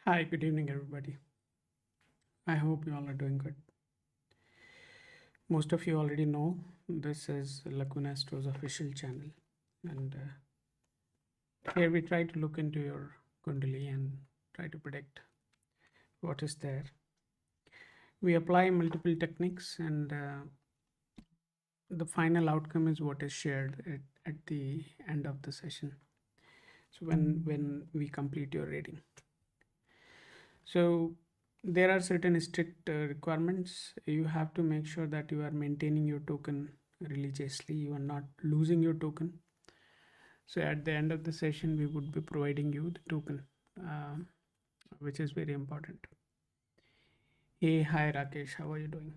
Hi, good evening, everybody. I hope you all are doing good. Most of you already know this is Lacuna Astro's official channel, and here we try to look into your Kundali and try to predict what is there. We apply multiple techniques, and the final outcome is what is shared at the end of the session. So when we complete your reading, so there are certain strict requirements. You have to make sure that you are maintaining your token religiously. You are not losing your token. So at the end of the session, we would be providing you the token, which is very important. Hey, hi Rakesh, how are you doing?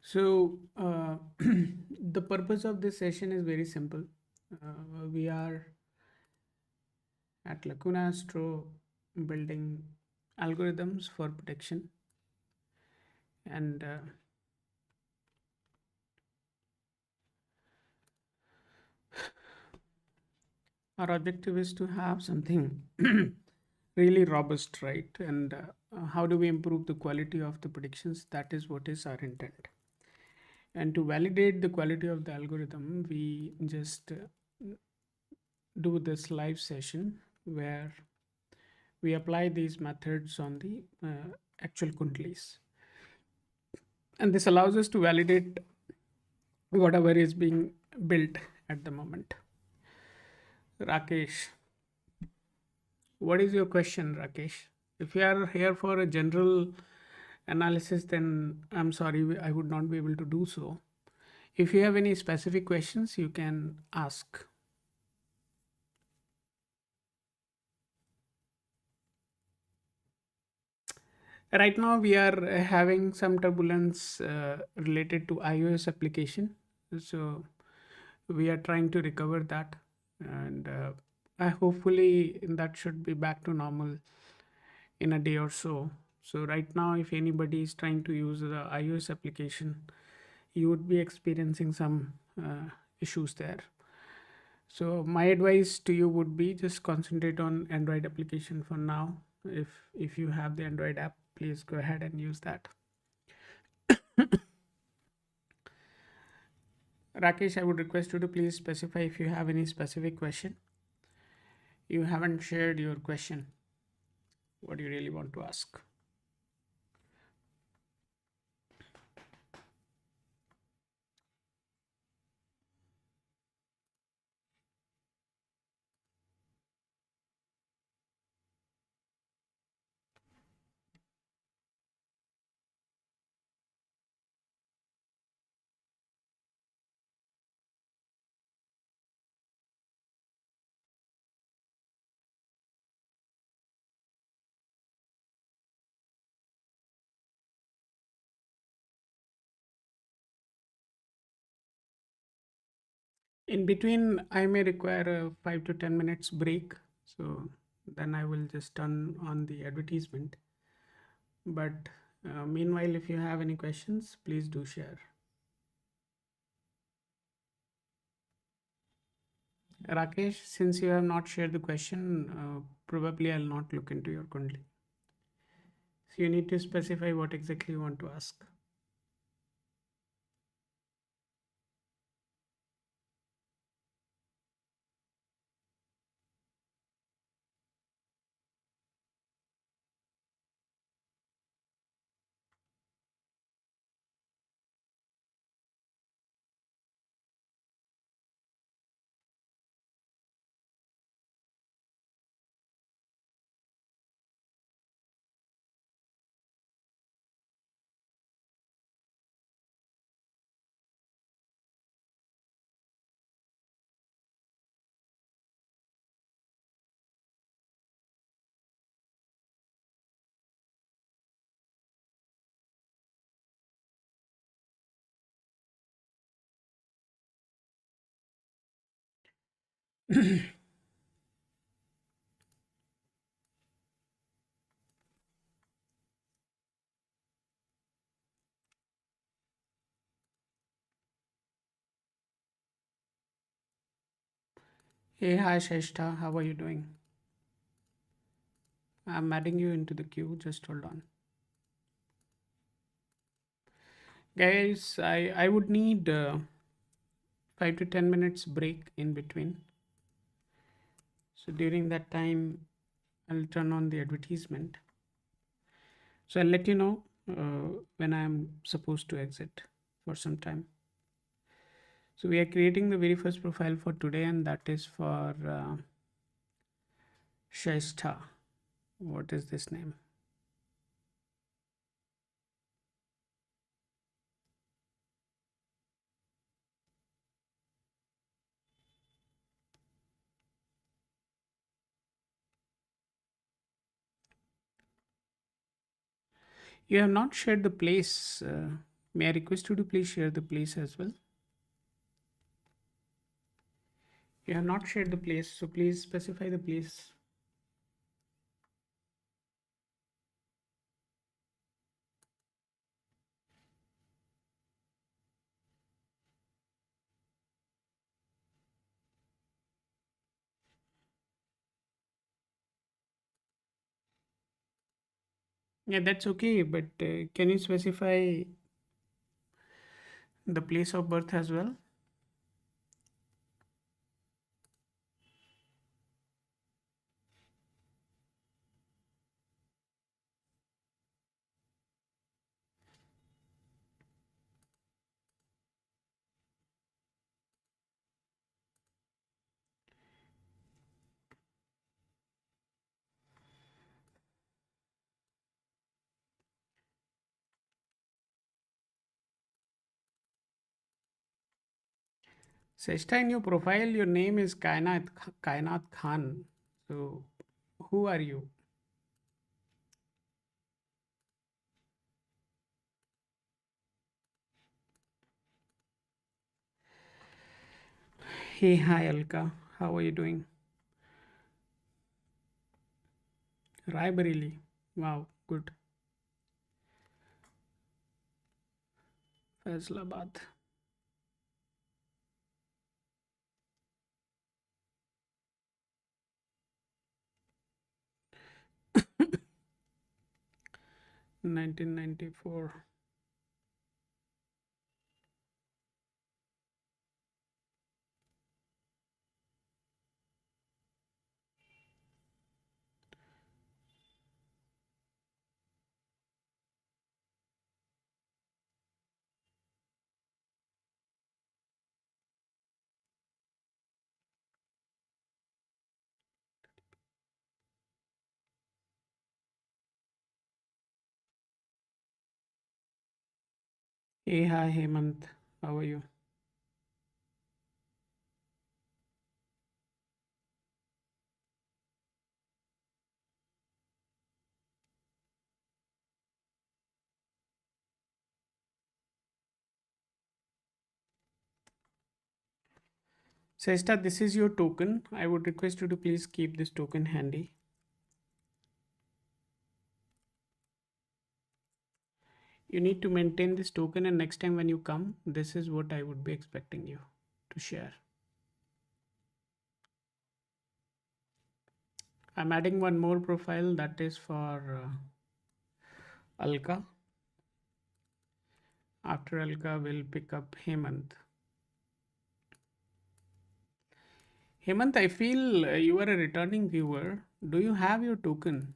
So the purpose of this session is very simple. We are at Lacuna Astro building algorithms for protection, and our objective is to have something really robust, right? And how do we improve the quality of the predictions? That is what is our intent. And to validate the quality of the algorithm, we just do this live session where we apply these methods on the actual kundlis. And this allows us to validate whatever is being built at the moment. Rakesh, what is your question, Rakesh? If you are here for a general analysis, then I'm sorry, I would not be able to do so. If you have any specific questions, you can ask. Right now, we are having some turbulence related to iOS application. So we are trying to recover that, and I hopefully that should be back to normal in a day or so. So right now, if anybody is trying to use the iOS application, you would be experiencing some issues there. So my advice to you would be just concentrate on Android application for now. If you have the Android app, please go ahead and use that. Rakesh, I would request you to please specify if you have any specific question. You haven't shared your question. What do you really want to ask? In between, I may require a 5 to 10 minutes break. So then I will just turn on the advertisement. But meanwhile, if you have any questions, please do share. Rakesh, since you have not shared the question, probably I'll not look into your Kundli. So you need to specify what exactly you want to ask. Hey, hi Sheshta, how are you doing? I'm adding you into the queue. Just hold on. Guys, I would need 5 to 10 minutes break in between. So during that time, I'll turn on the advertisement. So I'll let you know when I'm supposed to exit for some time. So we are creating the very first profile for today, and that is for Shaista. What is this name? You have not shared the place. May I request you to please share the place as well? You have not shared the place, so please specify the place. Yeah, that's okay, but can you specify the place of birth as well? Seshta, in your profile, your name is Kainat Khan. So, who are you? Hey, hi, Alka. How are you doing? Raebareli. Wow, good. Faisalabad. 1994. Hey, hi, Hemant. How are you? Sesta, this is your token. I would request you to please keep this token handy. You need to maintain this token, and next time when you come, this is what I would be expecting you to share. I'm adding one more profile that is for Alka. After Alka, we'll pick up Hemant. Hemant, I feel you are a returning viewer. Do you have your token?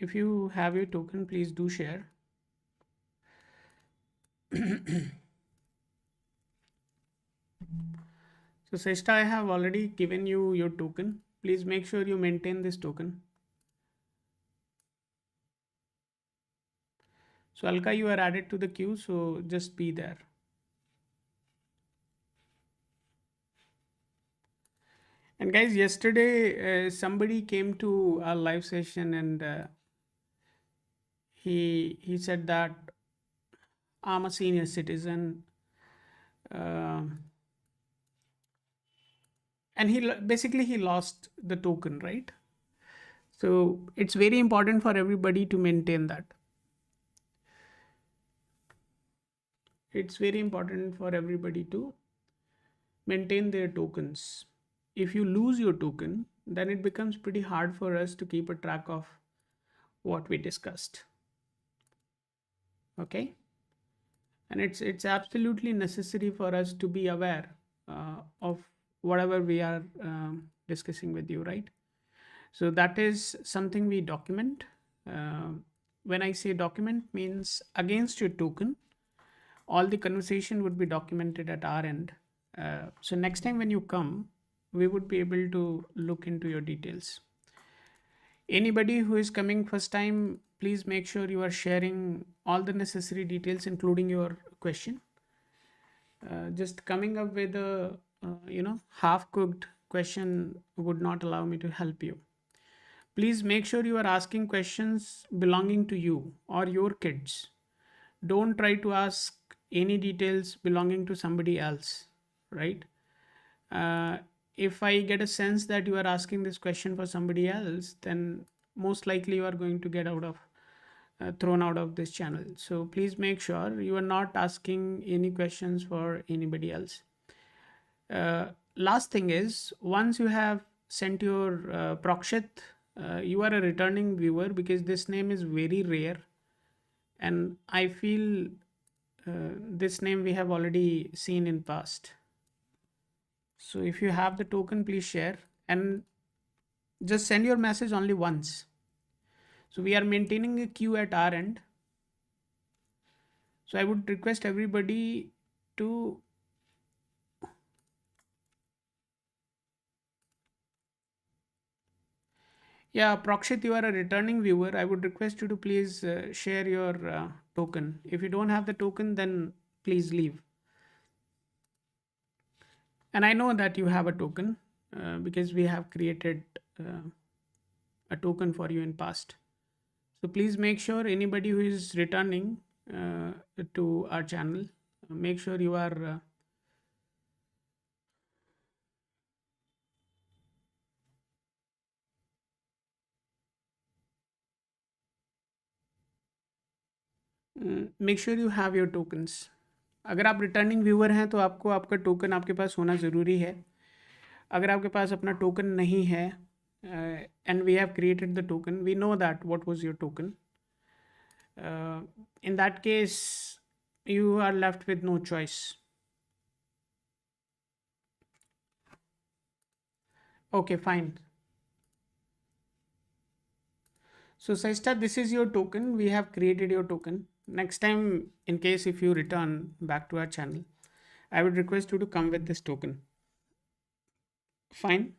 If you have your token, please do share. So, Sesta, I have already given you your token. Please make sure you maintain this token. So, Alka, you are added to the queue, so just be there. And guys, yesterday somebody came to our live session and he said that I'm a senior citizen, uh, and basically he lost the token, right? So it's very important for everybody to maintain that. it's very important for everybody to maintain their tokens. If you lose your token, then it becomes pretty hard for us to keep a track of what we discussed. Okay, and it's absolutely necessary for us to be aware of whatever we are discussing with you, right? So that is something we document. When I say document, means against your token, all the conversation would be documented at our end. So next time when you come, we would be able to look into your details. Anybody who is coming first time, please make sure you are sharing all the necessary details, including your question. Just coming up with a half cooked question would not allow me to help you. Please make sure you are asking questions belonging to you or your kids. Don't try to ask any details belonging to somebody else, right? uh, if I get a sense that you are asking this question for somebody else, then most likely you are going to get out of thrown out of this channel. So please make sure you are not asking any questions for anybody else. Last thing is, once you have sent your Prokshit, you are a returning viewer because this name is very rare, and I feel this name we have already seen in past. So if you have the token, please share and just send your message only once. So we are maintaining a queue at our end. So I would request everybody to Prokshit, you are a returning viewer. I would request you to please share your token. If you don't have the token, then please leave. And I know that you have a token because we have created a token for you in past. So please make sure anybody who is returning to our channel, make sure you are make sure you have your tokens. अगर आप returning viewer हैं तो आपको आपका token आपके पास होना ज़रूरी है. अगर आपके पास अपना टोकन नहीं है and we have created the token, we know that what was your token, in that case you are left with no choice. Okay, fine. So Saista, this is your token. We have created your token. Next time, in case if you return back to our channel, I would request you to come with this token. Fine.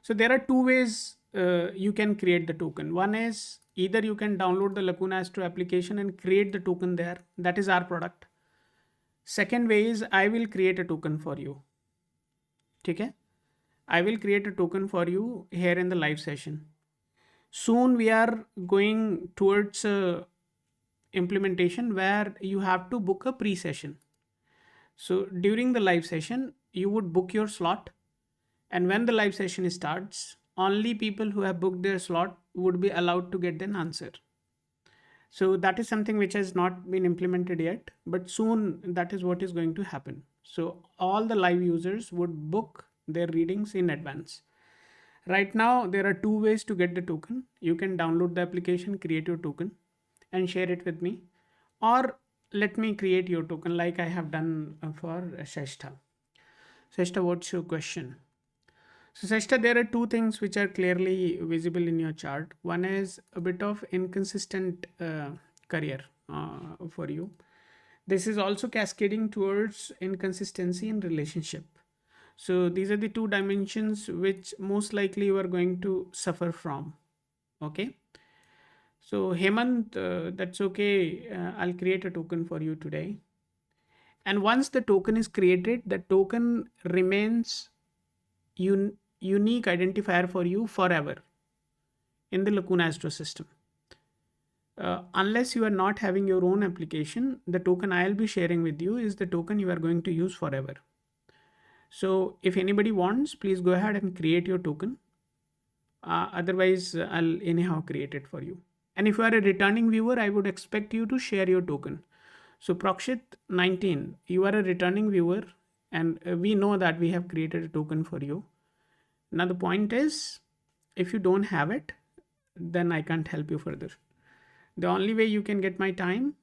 So there are two ways you can create the token. One is either you can download the Lacuna Astro application and create the token there. That is our product. Second way is I will create a token for you. Okay? I will create a token for you here in the live session. Soon we are going towards implementation where you have to book a pre-session. So during the live session, you would book your slot, and when the live session starts, only people who have booked their slot would be allowed to get an answer. So that is something which has not been implemented yet, but soon that is what is going to happen. So all the live users would book their readings in advance. Right now, there are two ways to get the token. You can download the application, create your token, and share it with me, or let me create your token like I have done for Seshta. Seshta, what's your question? So Seshta, there are two things which are clearly visible in your chart. One is a bit of inconsistent career for you. This is also cascading towards inconsistency in relationship. So these are the two dimensions which most likely you are going to suffer from. Okay. So Hemant, that's okay. I'll create a token for you today. And once the token is created, the token remains unique identifier for you forever in the Lacuna Astro system. Unless you are not having your own application, the token I'll be sharing with you is the token you are going to use forever. So if anybody wants, please go ahead and create your token. Otherwise, I'll anyhow create it for you. And if you are a returning viewer, I would expect you to share your token. So Prakshit 19, you are a returning viewer, and we know that we have created a token for you. Now the point is, if you don't have it, then I can't help you further. The only way you can get my time,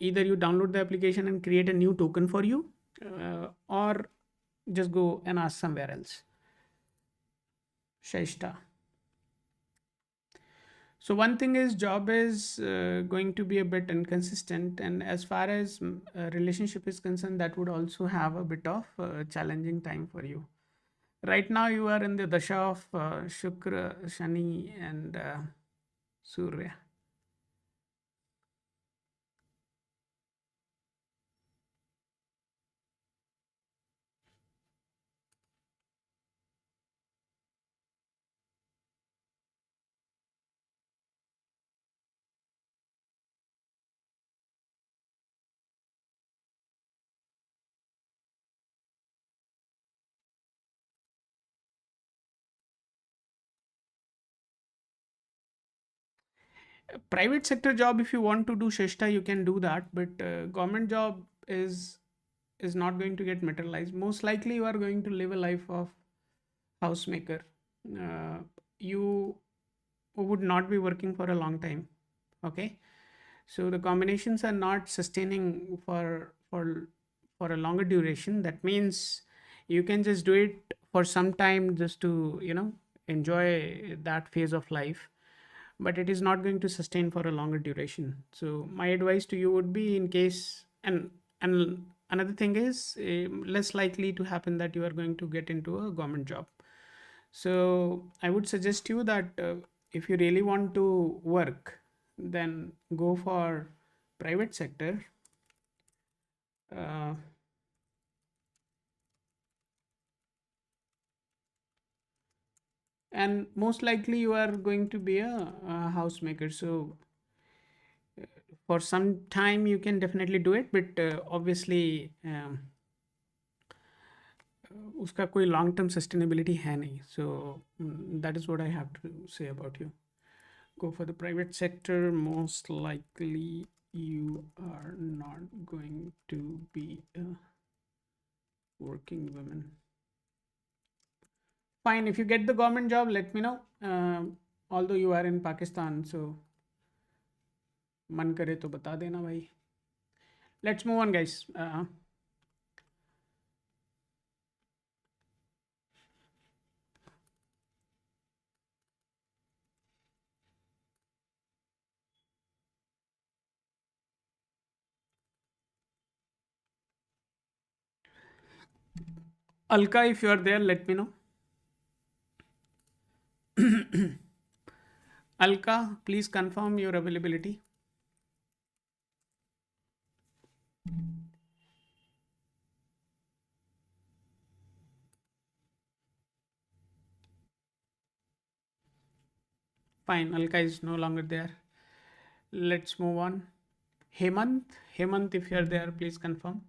either you download the application and create a new token for you, or just go and ask somewhere else. Shaista. So one thing is, job is going to be a bit inconsistent, and as far as relationship is concerned, that would also have a bit of challenging time for you. Right now, you are in the dasha of Shukra, Shani, and Surya. Private sector job, if you want to do Shishta, you can do that, but government job is not going to get materialized. Most likely, you are going to live a life of housemaker. Uh, you would not be working for a long time. Okay, so the combinations are not sustaining for a longer duration. That means you can just do it for some time, just to enjoy that phase of life, but it is not going to sustain for a longer duration. So my advice to you would be, in case, and another thing is, less likely to happen that you are going to get into a government job. So I would suggest you that if you really want to work, then go for private sector. uh, and most likely you are going to be a housemaker. So for some time you can definitely do it, but obviously उसका कोई long term sustainability है नहीं. So that is what I have to say about you. Go for the private sector. Most likely you are not going to be a working woman. Fine, if you get the government job, let me know. Although you are in Pakistan, so मन करे तो बता देना भाई. Let's move on, guys. Alka, if you are there, let me know. Alka, please confirm your availability. Fine, Alka is no longer there. Let's move on. Hemant, Hemant, if you are there, please confirm.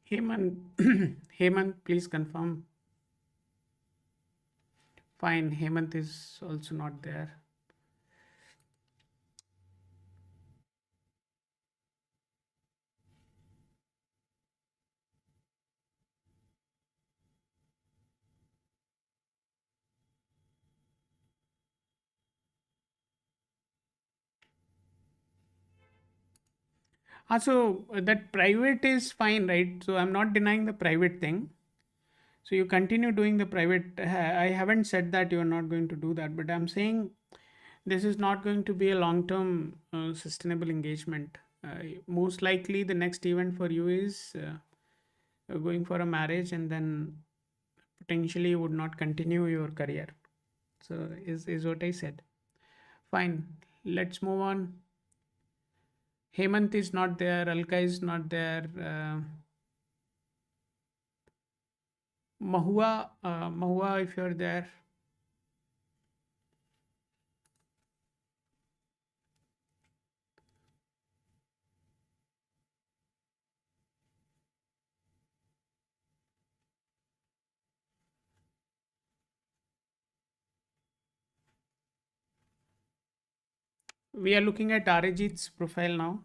Hemant, Hemant, please confirm. Fine, Hemant is also not there. So that private is fine, right? So I'm not denying the private thing. So you continue doing the private. I haven't said that you are not going to do that, but I'm saying this is not going to be a long term sustainable engagement. Most likely, the next event for you is going for a marriage, and then potentially you would not continue your career. So, is what I said. Fine. Let's move on. Hemant is not there. Alka is not there. Mahua, if you're there. We are looking at Arijit's profile now.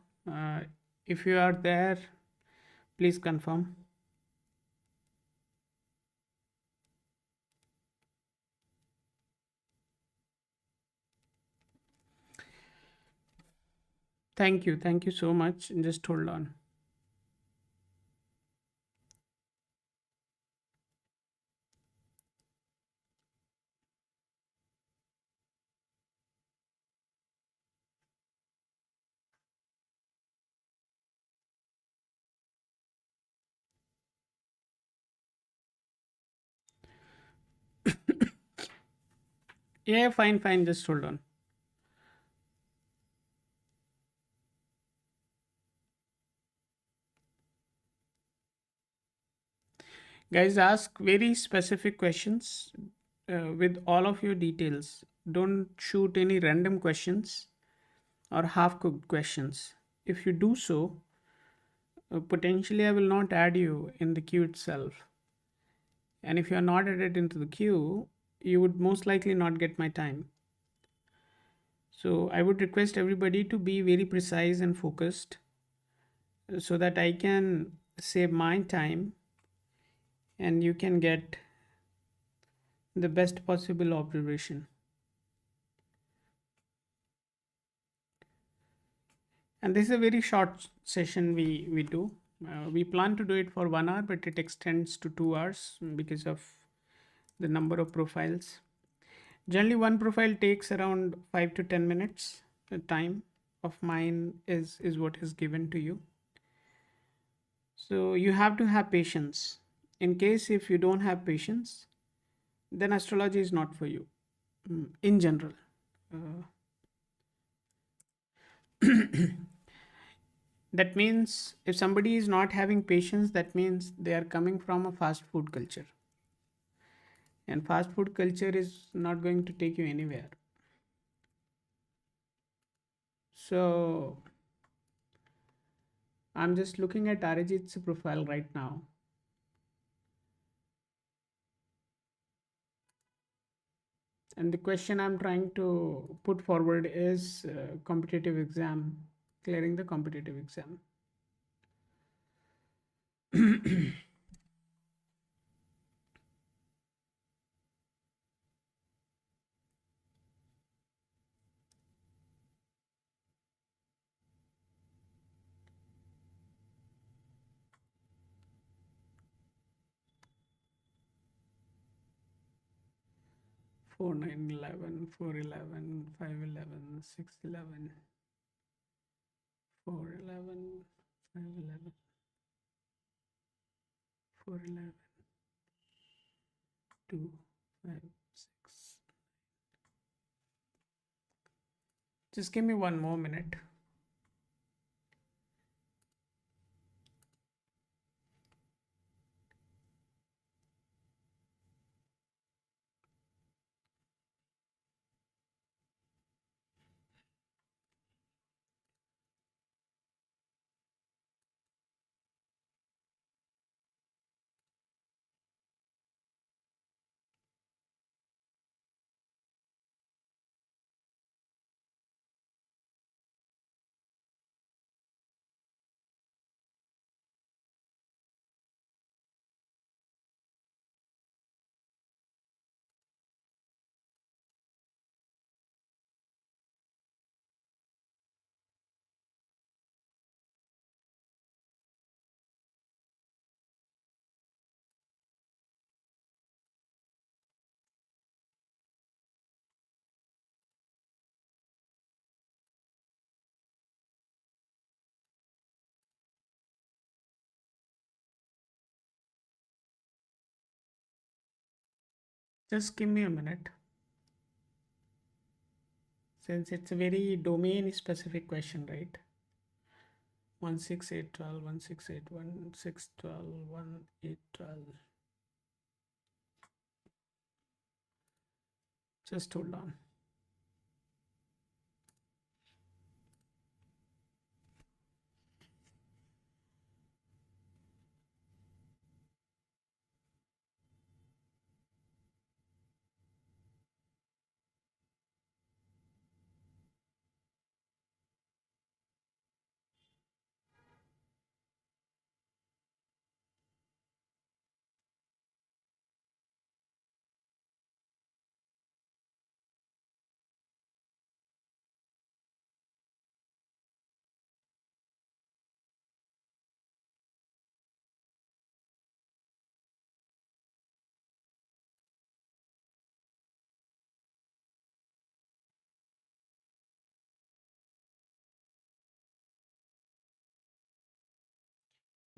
If you are there, please confirm. Thank you. Thank you so much. Just hold on. Yeah, fine, fine. Just hold on. Guys, ask very specific questions with all of your details. Don't shoot any random questions or half cooked questions. If you do so, potentially I will not add you in the queue itself. And if you are not added into the queue, you would most likely not get my time. So I would request everybody to be very precise and focused so that I can save my time and you can get the best possible observation. And this is a very short session we do. We plan to do it for 1 hour, but it extends to 2 hours because of the number of profiles. Generally, one profile takes around 5 to 10 minutes. The time of mine is what is given to you. So you have to have patience. In case if you don't have patience, then astrology is not for you. In general. Uh, that means if somebody is not having patience, that means they are coming from a fast food culture. And fast food culture is not going to take you anywhere. So I'm just looking at Arijit's profile right now. And the question I'm trying to put forward is competitive exam, clearing the competitive exam. 4, 9, 11, 4, 11, 5, 11, 6, 11, 4, 11, 5, 11, 4, 11, 2, 5, 6. Just give me one more minute. Just give me a minute. Since it's a very domain specific question, right? 16812, 168, 1612, 1812. Just hold on.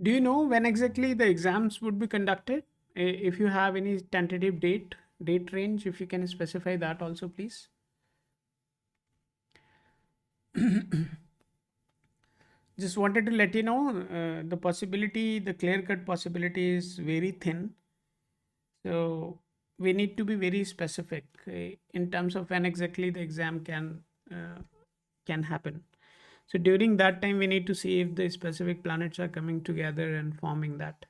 Do you know when exactly the exams would be conducted? If you have any tentative date range, if you can specify that also, please. Just wanted to let you know the clear cut possibility is very thin. So we need to be very specific in terms of when exactly the exam can happen. So during that time, we need to see if the specific planets are coming together and forming that.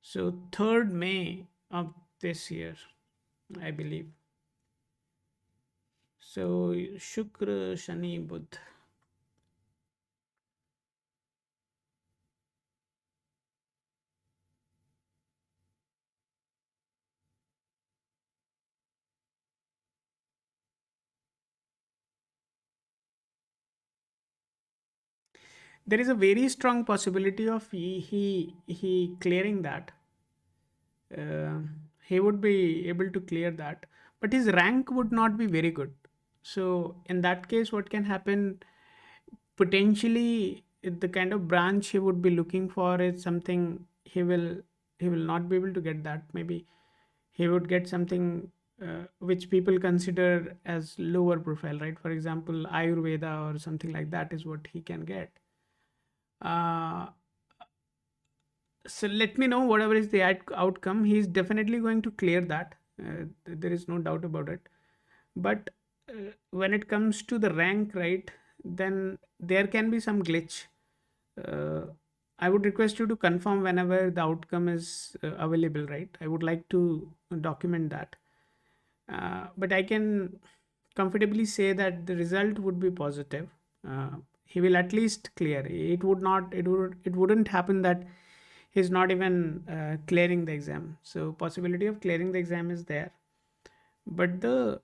So 3rd May of this year, I believe. So Shukra, Shani, Budh. There is a very strong possibility of he clearing that. uh, he would be able to clear that, but his rank would not be very good. So in that case, what can happen, potentially the kind of branch he would be looking for is something he will not be able to get that. Maybe he would get something which people consider as lower profile, right? For example, Ayurveda or something like that is what he can get. uh, so let me know whatever is the outcome. He's definitely going to clear that. There is no doubt about it. But when it comes to the rank, right, then there can be some glitch. uh, I would request you to confirm whenever the outcome is available, right? I would like to document that. But I can comfortably say that the result would be positive. uh, he will at least clear. It wouldn't happen that he's not even clearing the exam. So possibility of clearing the exam is there, but the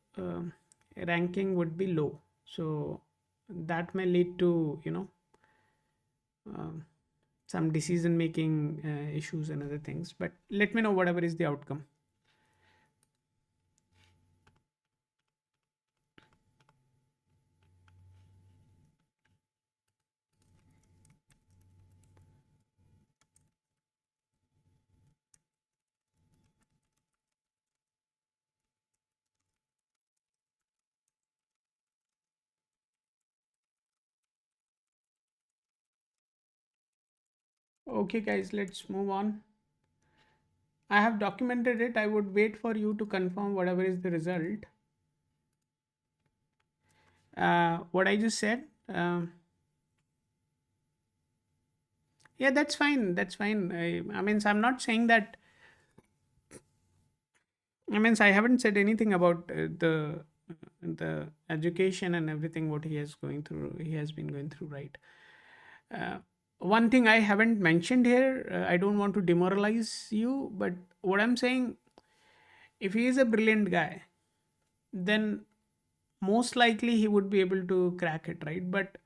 ranking would be low. So that may lead to um, some decision making issues and other things. But let me know whatever is the outcome. Okay, guys, let's move on. I have documented it. I would wait for you to confirm whatever is the result. What I just said. Yeah, that's fine. That's fine. I mean, I'm not saying that. I mean, I haven't said anything about the education and everything what he is going through. He has been going through, right? Uh, One thing I haven't mentioned here. I don't want to demoralize you, but what I'm saying, if he is a brilliant guy, then most likely he would be able to crack it, right? But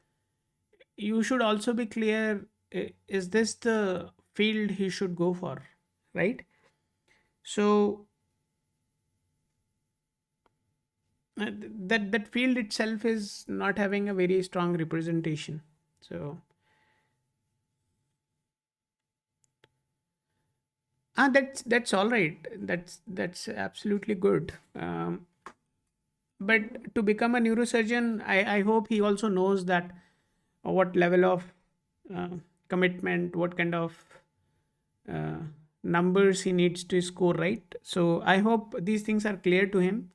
you should also be clear, is this the field he should go for, right? So that field itself is not having a very strong representation. So that's all right. That's absolutely good. But to become a neurosurgeon, I hope he also knows that what level of uh, commitment, what kind of uh, numbers he needs to score, right? So I hope these things are clear to him.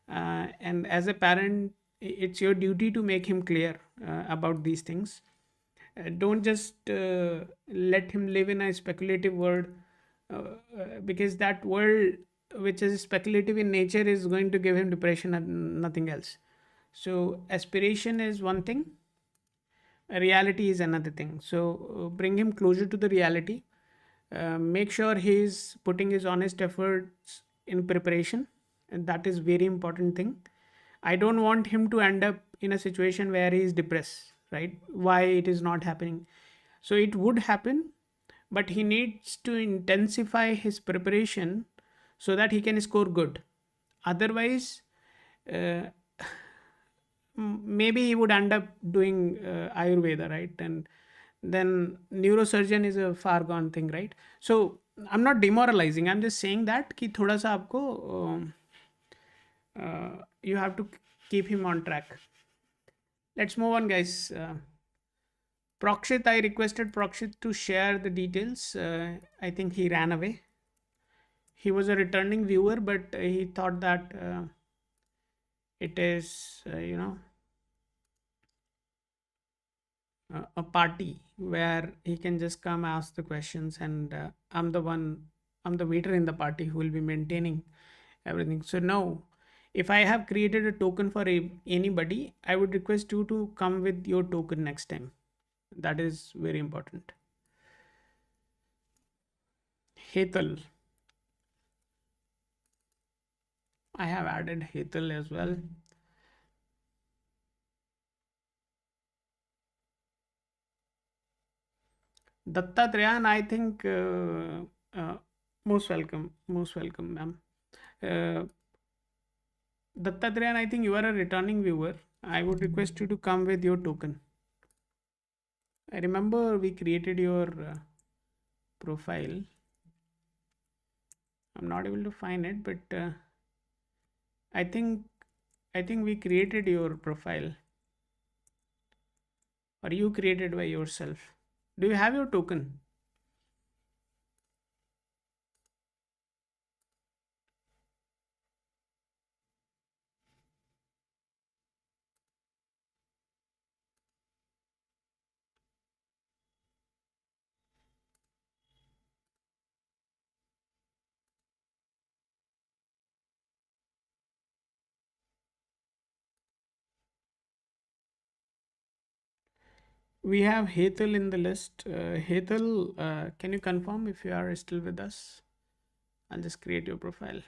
And as a parent, it's your duty to make him clear about these things. Don't just let him live in a speculative world, because that world, which is speculative in nature, is going to give him depression and nothing else. So aspiration is one thing, reality is another thing. So bring him closer to the reality. Make sure he's putting his honest efforts in preparation, and that is very important thing. I don't want him to end up in a situation where he is depressed, right? Why it is not happening? So it would happen, but he needs to intensify his preparation so that he can score good. Otherwise, uh, maybe he would end up doing Ayurveda, right? And then neurosurgeon is a far gone thing, right? So I'm not demoralizing. I'm just saying that कि थोड़ा सा आपको you have to keep him on track. Let's move on, guys. Prokshit, I requested Prokshit to share the details. I think he ran away. He was a returning viewer, but he thought that it is, a party where he can just come ask the questions, and I'm the waiter in the party who will be maintaining everything. So no, if I have created a token for anybody, I would request you to come with your token next time. That is very important. Hetal, I have added Hetal as well. Dattatreyan, I think, most welcome, ma'am. uh, Dattatreyan, I think you are a returning viewer. I would request you to come with your token. I remember we created your profile. I'm not able to find it, but I think we created your profile, or you created by yourself. Do you have your token? We have Hetal in the list. Hetal, can you confirm if you are still with us? I'll just create your profile.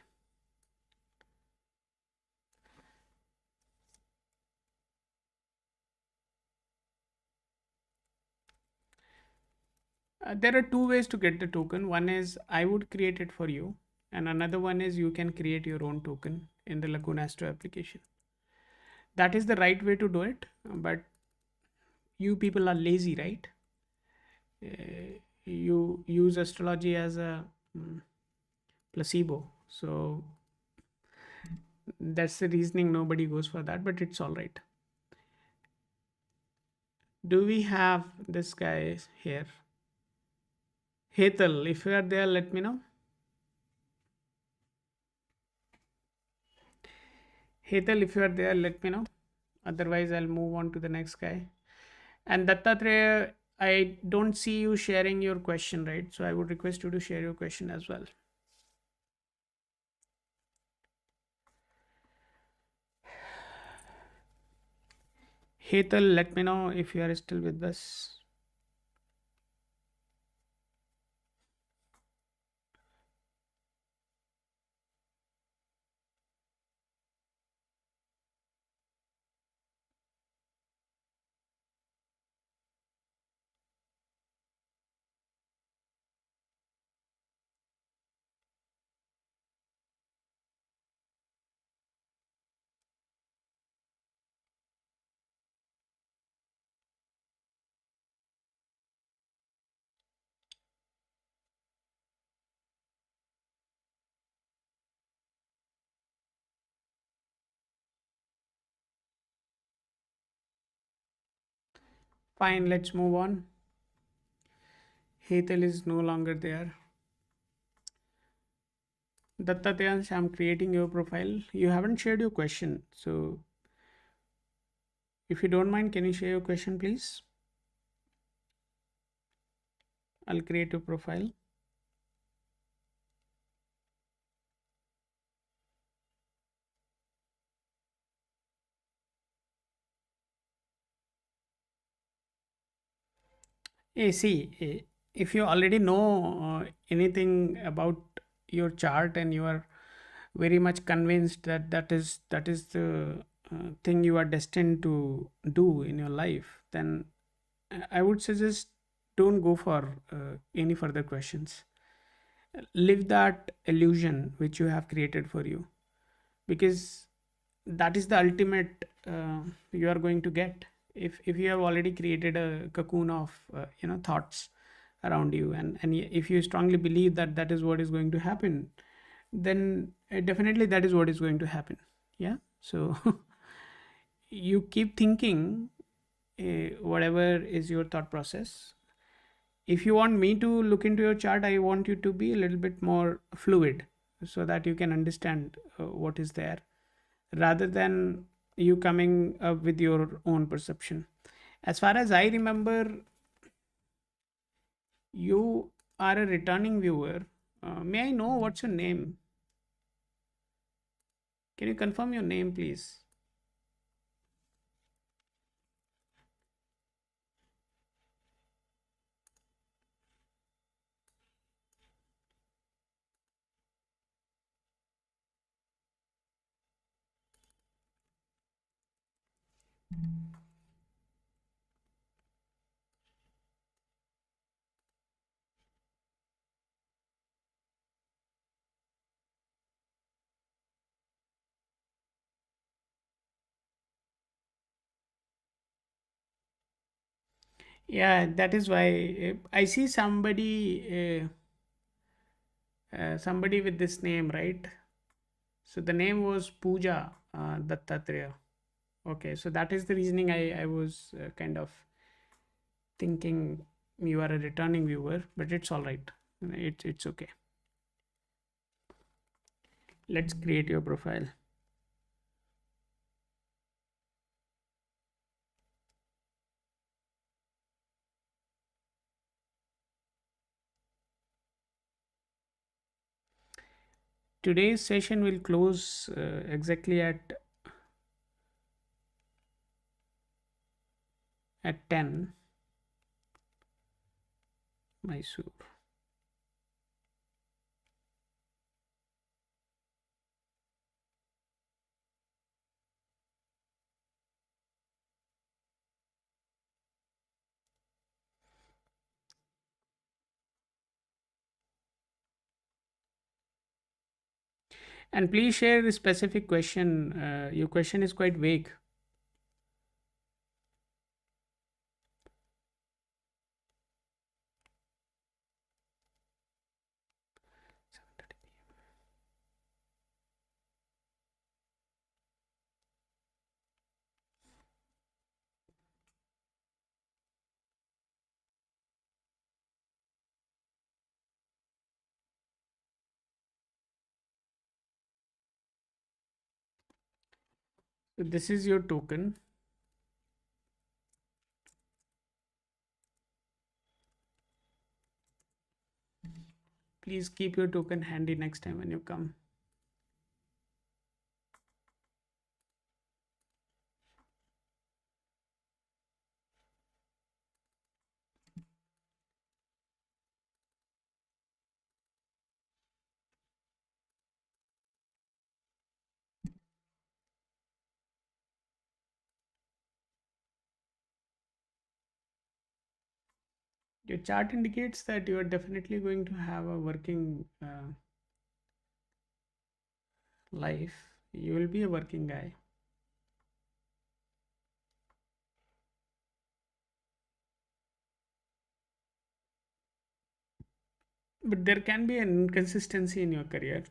There are two ways to get the token. One is I would create it for you, and another one is you can create your own token in the Laguna Astro application. That is the right way to do it, but you people are lazy, right? You use astrology as a placebo. So that's the reasoning nobody goes for that, but it's all right. Do we have this guy here? Hetal, if you are there, let me know. Hetal, if you are there, let me know. Otherwise, I'll move on to the next guy. And Dattatreya, I don't see you sharing your question, right? So I would request you to share your question as well. Hetal, let me know if you are still with us. Fine, let's move on. Hetal is no longer there. Dattatyansh, I'm creating your profile. You haven't shared your question. So if you don't mind, can you share your question, please? I'll create your profile. See, if you already know anything about your chart and you are very much convinced that that is the thing you are destined to do in your life, then I would suggest don't go for any further questions. Live that illusion which you have created for you, because that is the ultimate you are going to get. If you have already created a cocoon of thoughts around you, and if you strongly believe that that is what is going to happen, then definitely that is what is going to happen. Yeah. So you keep thinking whatever is your thought process. If you want me to look into your chart, I want you to be a little bit more fluid so that you can understand what is there, rather than you coming up with your own perception. As far as I remember, you are a returning viewer. May I know what's your name? Can you confirm your name, please? Yeah, that is why I see somebody with this name, right? So the name was Pooja Dattatreya. Okay, so that is the reasoning I was kind of thinking you are a returning viewer, but it's all right. It's okay. Let's create your profile. Today's session will close exactly at 10 Mysore. And please share the specific question. Your question is quite vague. So this is your token. Please keep your token handy next time when you come. Your chart indicates that you are definitely going to have a working life. You will be a working guy. But there can be an inconsistency in your career.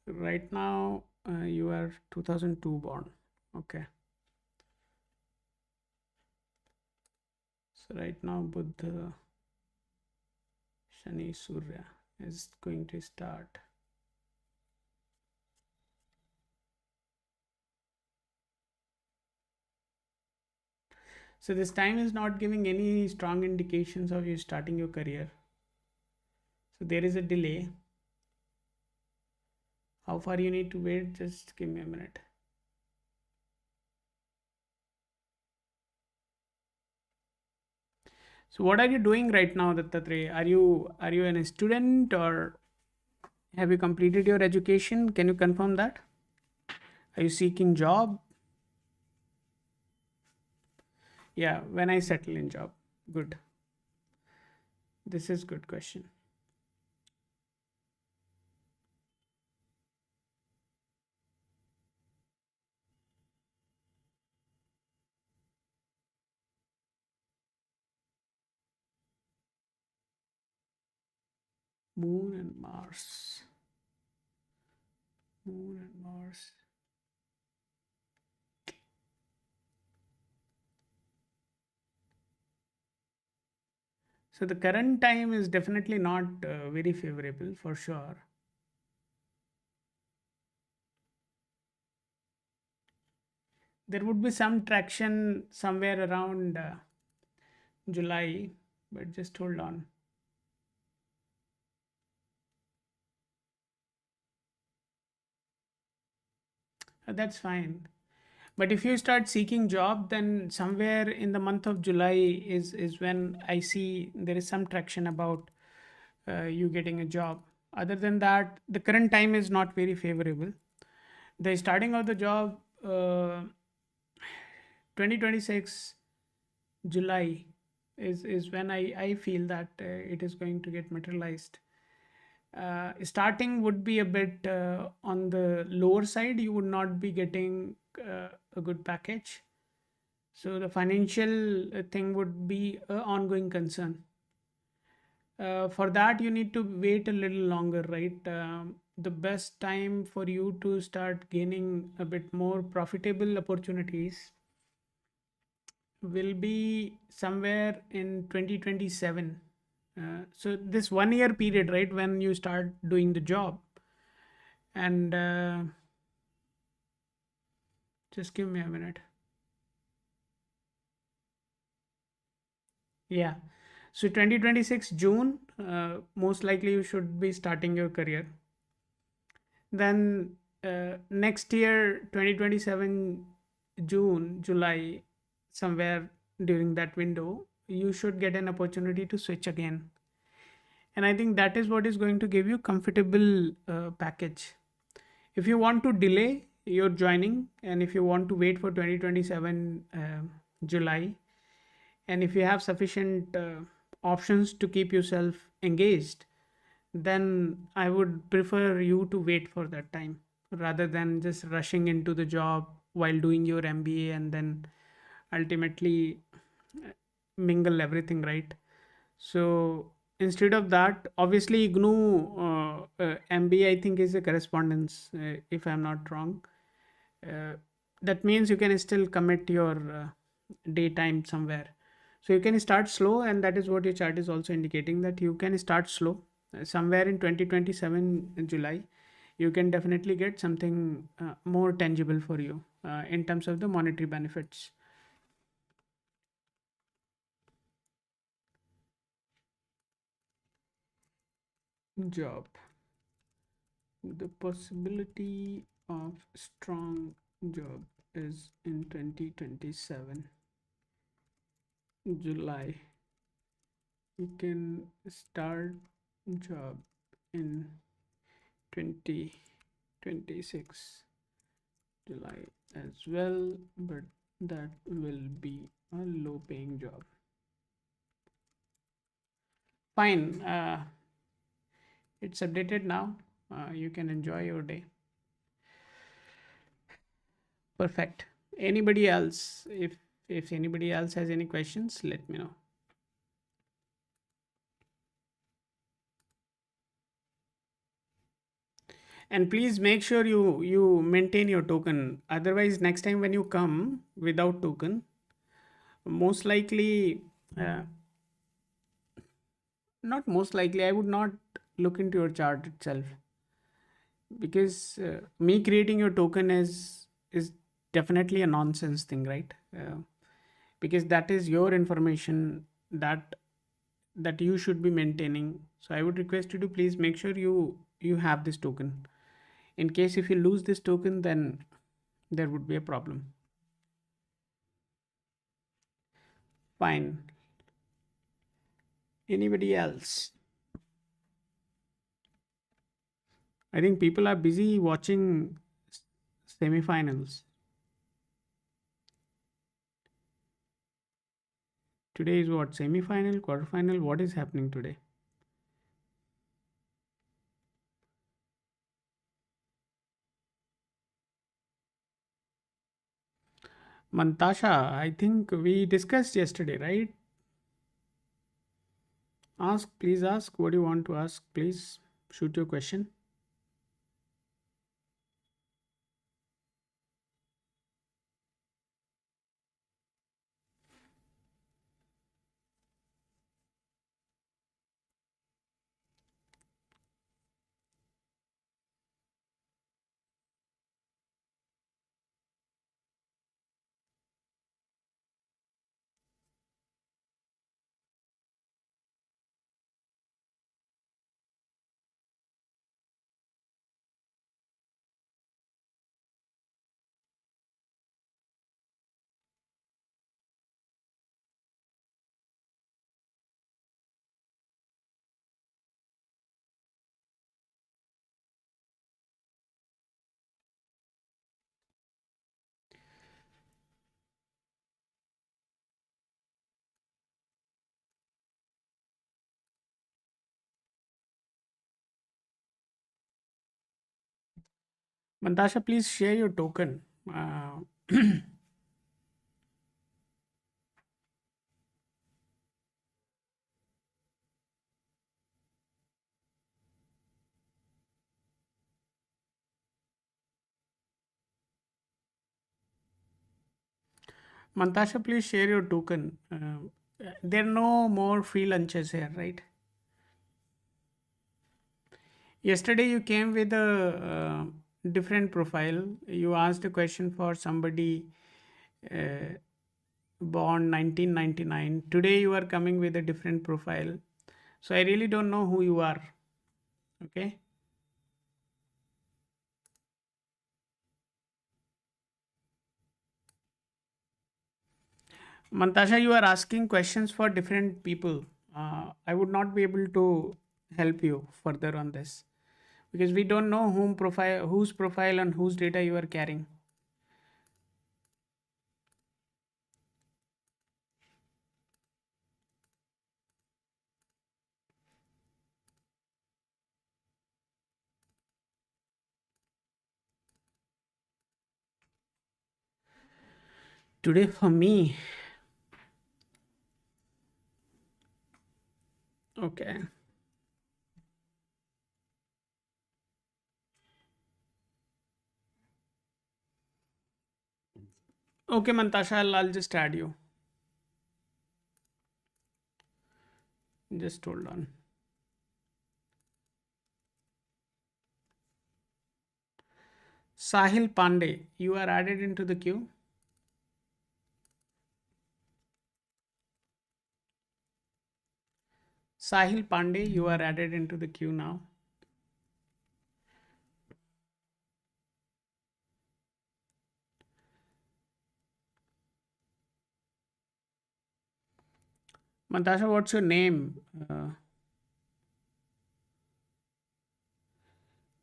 Right now, you are 2002 born. Okay. So right now Buddha, Shani, Surya is going to start. So this time is not giving any strong indications of you starting your career. So there is a delay. How far you need to wait? Just give me a minute. So what are you doing right now, Dattatreya? Are you a student, or have you completed your education? Can you confirm that? Are you seeking job? Yeah, when I settle in job. Good. This is good question. Moon and Mars. Moon and Mars. So the current time is definitely not very favorable for sure. There would be some traction somewhere around July, but just hold on. That's fine. But if you start seeking job, then somewhere in the month of July is when I see there is some traction about you getting a job. Other than that, the current time is not very favorable. The starting of the job, 2026 July is when I feel that it is going to get materialized. Starting would be a bit on the lower side. You would not be getting a good package. So the financial thing would be an ongoing concern. For that, you need to wait a little longer, right? The best time for you to start gaining a bit more profitable opportunities will be somewhere in 2027. So this 1 year period, right, when you start doing the job, and just give me a minute. Yeah. So 2026 June, most likely you should be starting your career. Then next year, 2027 June, July, somewhere during that window, you should get an opportunity to switch again. And I think that is what is going to give you comfortable package. If you want to delay your joining, and if you want to wait for 2027 July, and if you have sufficient options to keep yourself engaged, then I would prefer you to wait for that time rather than just rushing into the job while doing your MBA and then ultimately mingle everything, right? So instead of that, obviously GNU MBA I think is a correspondence, if I'm not wrong. Uh, that means you can still commit your daytime somewhere. So you can start slow, and that is what your chart is also indicating, that you can start slow. Somewhere in 2027 in July, you can definitely get something more tangible for you in terms of the monetary benefits. Job. The possibility of strong job is in 2027 July. You can start job in 2026 July as well, but that will be a low paying job. Fine. It's updated now. You can enjoy your day. Perfect. Anybody else? If anybody else has any questions, let me know. And please make sure you maintain your token. Otherwise, next time when you come without token, most likely Uh, Not most likely. I would not look into your chart itself, because me creating your token is definitely a nonsense thing, right? Because that is your information that that you should be maintaining. So I would request you to please make sure you have this token. In case if you lose this token, then there would be a problem. Fine. Anybody else? I think people are busy watching semifinals. Today is what, semi-final, quarter-final? What is happening today? Mantasha, I think we discussed yesterday, right? Ask, please ask. What do you want to ask? Please shoot your question. Mantasha, please share your token. Mantasha, please share your token. There are no more free lunches here, right? Yesterday you came with a different profile. You asked a question for somebody uh, born 1999. Today you are coming with a different profile. So I really don't know who you are. Okay. Mantasha, you are asking questions for different people. I would not be able to help you further on this, because we don't know whose profile and whose data you are carrying. Today for me, okay. Okay, Mantasha, I'll just add you. Just hold on. Sahil Pandey, you are added into the queue. Sahil Pandey, you are added into the queue now. Mantasha, what's your name?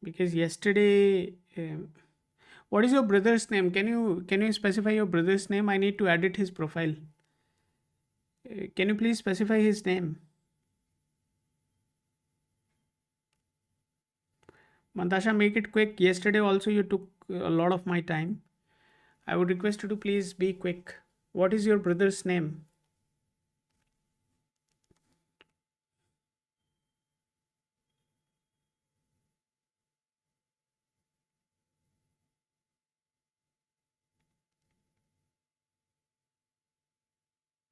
Because yesterday, what is your brother's name? Can you specify your brother's name? I need to edit his profile. Can you please specify his name? Mantasha, make it quick. Yesterday also you took a lot of my time. I would request you to please be quick. What is your brother's name?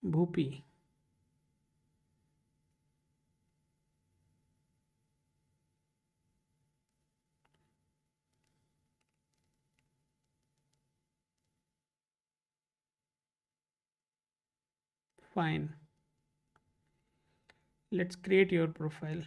Bhupi. Fine. Let's create your profile.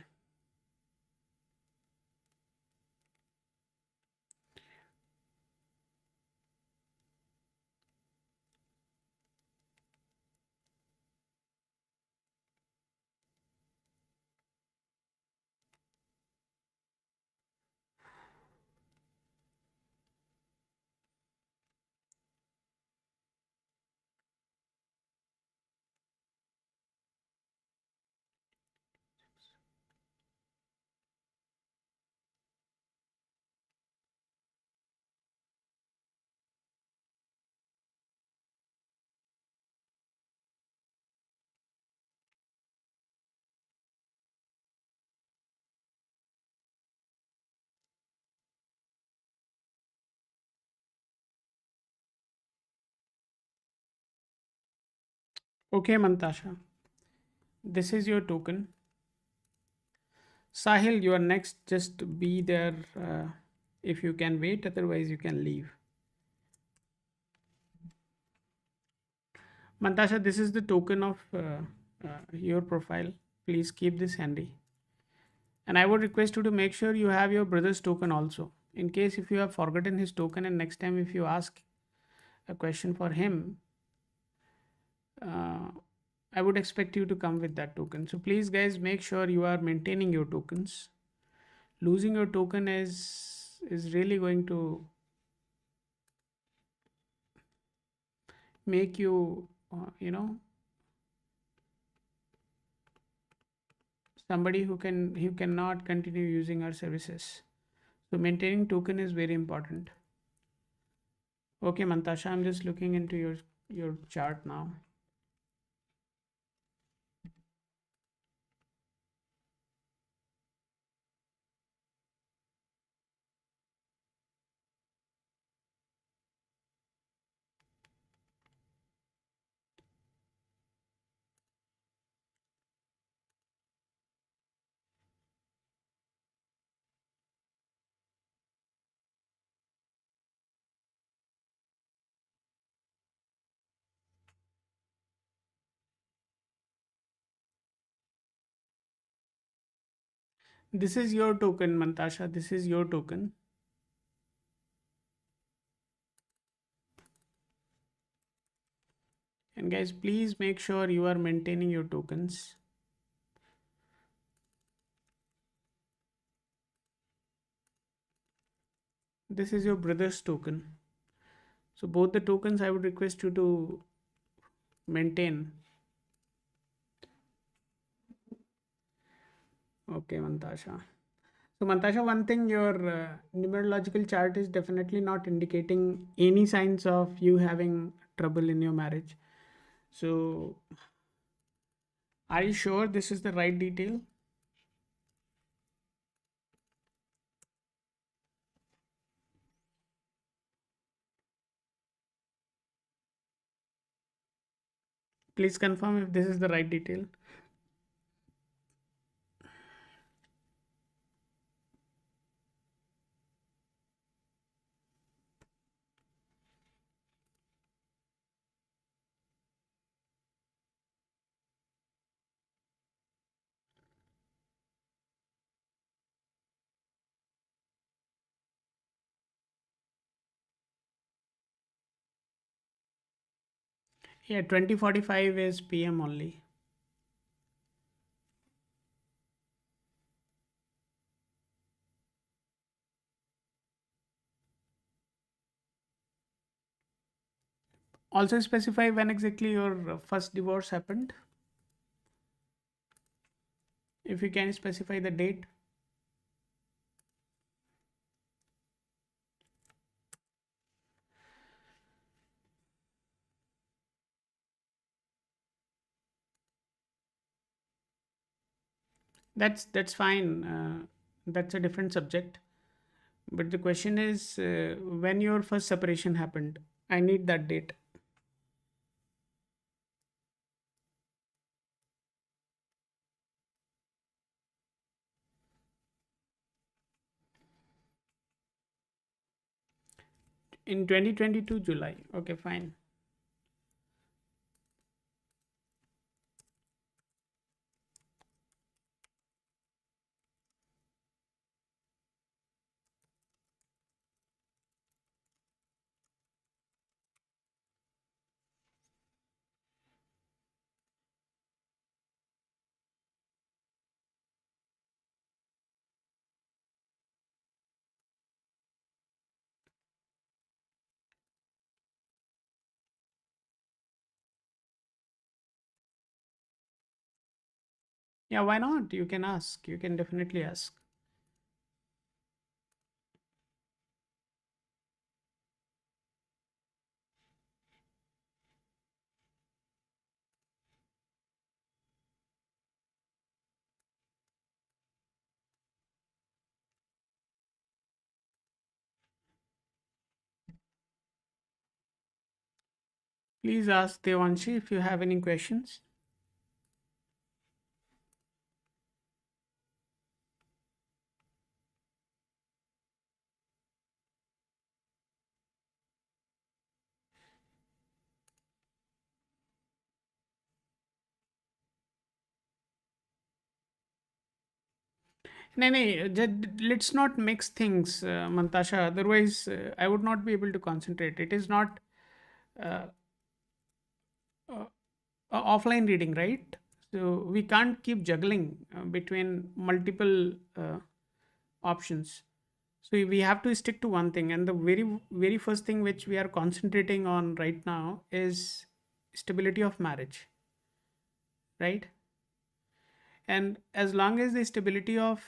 Okay, Mantasha. This is your token. Sahil, you are next. Just be there if you can wait, otherwise, you can leave. Mantasha, this is the token of your profile. Please keep this handy. And I would request you to make sure you have your brother's token also. In case if you have forgotten his token, and next time if you ask a question for him, uh, I would expect you to come with that token. So please, guys, make sure you are maintaining your tokens. Losing your token is really going to make you, somebody who cannot continue using our services. So maintaining token is very important. Okay, Mantasha, I'm just looking into your chart now. This is your token, Mantasha. This is your token. And guys, please make sure you are maintaining your tokens. This is your brother's token. So both the tokens I would request you to maintain. Okay, Mantasha. So Mantasha, one thing, your numerological chart is definitely not indicating any signs of you having trouble in your marriage. So are you sure this is the right detail? Please confirm if this is the right detail. Yeah, 20:45 is PM only. Also specify when exactly your first divorce happened. If you can specify the date. That's fine. That's a different subject. But the question is when your first separation happened. I need that date. In 2022 July. Okay, fine. Yeah, why not? You can ask. You can definitely ask. Please ask Devanshi if you have any questions. No, no, let's not mix things, Mantasha. Otherwise, I would not be able to concentrate. It is not uh, uh, offline reading, right? So we can't keep juggling between multiple options. So we have to stick to one thing. And the very first thing which we are concentrating on right now is stability of marriage, right? And as long as the stability of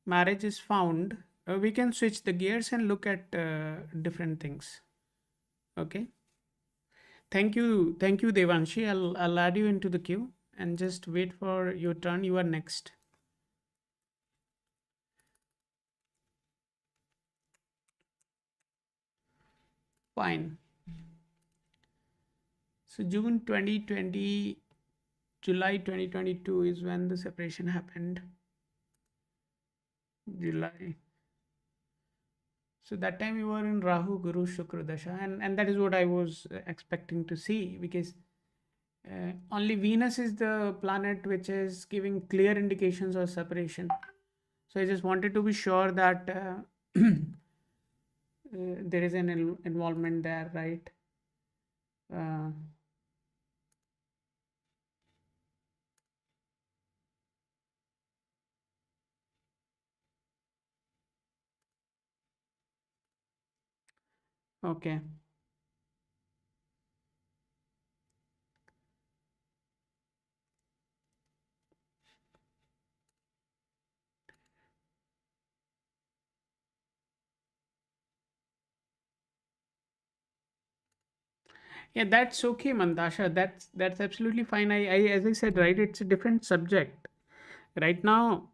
marriage is found, we can switch the gears and look at different things. Okay. Thank you, Devanshi. I'll add you into the queue and just wait for your turn. You are next. Fine. So June 2020, July 2022 is when the separation happened. July. So that time you were in Rahu, Guru, Shukra Dasha, and that is what I was expecting to see, because only Venus is the planet which is giving clear indications of separation. So I just wanted to be sure that there is an involvement there, right? Uh, okay. Yeah, that's okay, Mandasha. That's absolutely fine. I as I said, right, it's a different subject. Right now,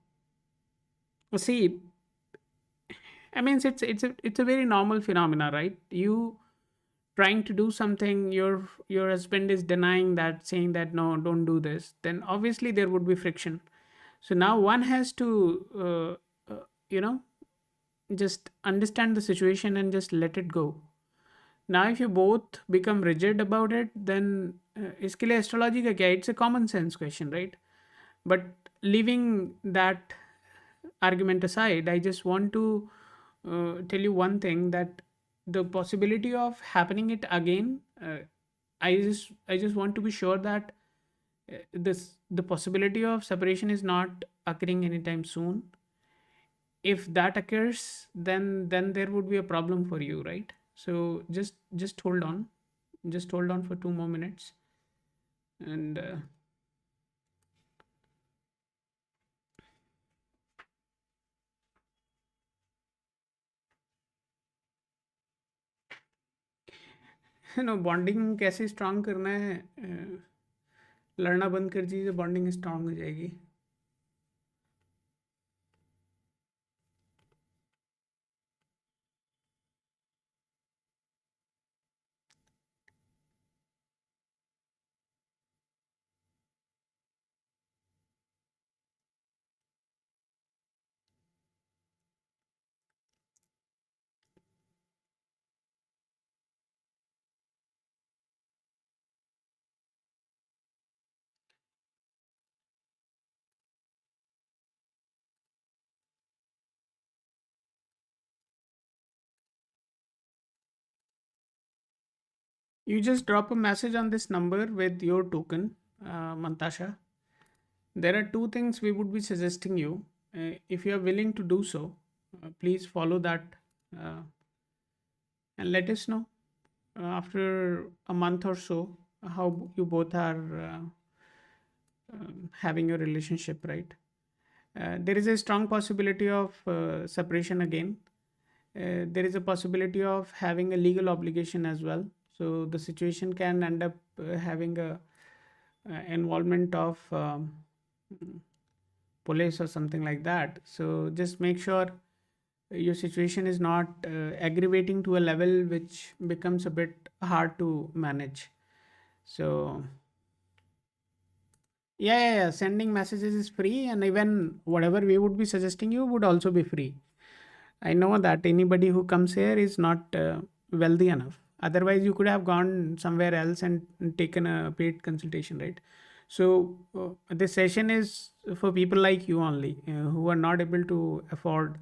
see, I mean, it's a very normal phenomena, right? You trying to do something, your husband is denying that, saying that no, don't do this. Then obviously there would be friction. So now one has to, you know, just understand the situation and just let it go. Now, if you both become rigid about it, then इसके लिए astrology का क्या? It's a common sense question, right? But leaving that argument aside, I just want to tell you one thing, that the possibility of happening it again, I just want to be sure that this the possibility of separation is not occurring anytime soon. If that occurs, then there would be a problem for you, right? So just hold on, just hold on for 2 more minutes, and bonding कैसे strong करना है, लड़ना बंद कर दीजिए, bonding strong हो जाएगी. You just drop a message on this number with your token, Mantasha. There are two things we would be suggesting you. If you are willing to do so, please follow that, uh, and let us know after a month or so how you both are having a relationship, right? There is a strong possibility of separation again. There is a possibility of having a legal obligation as well. So the situation can end up having a involvement of police or something like that. So just make sure your situation is not aggravating to a level which becomes a bit hard to manage. So yeah, sending messages is free, and even whatever we would be suggesting you would also be free. I know that anybody who comes here is not wealthy enough. Otherwise, you could have gone somewhere else and taken a paid consultation, right? So, this session is for people like you only who are not able to afford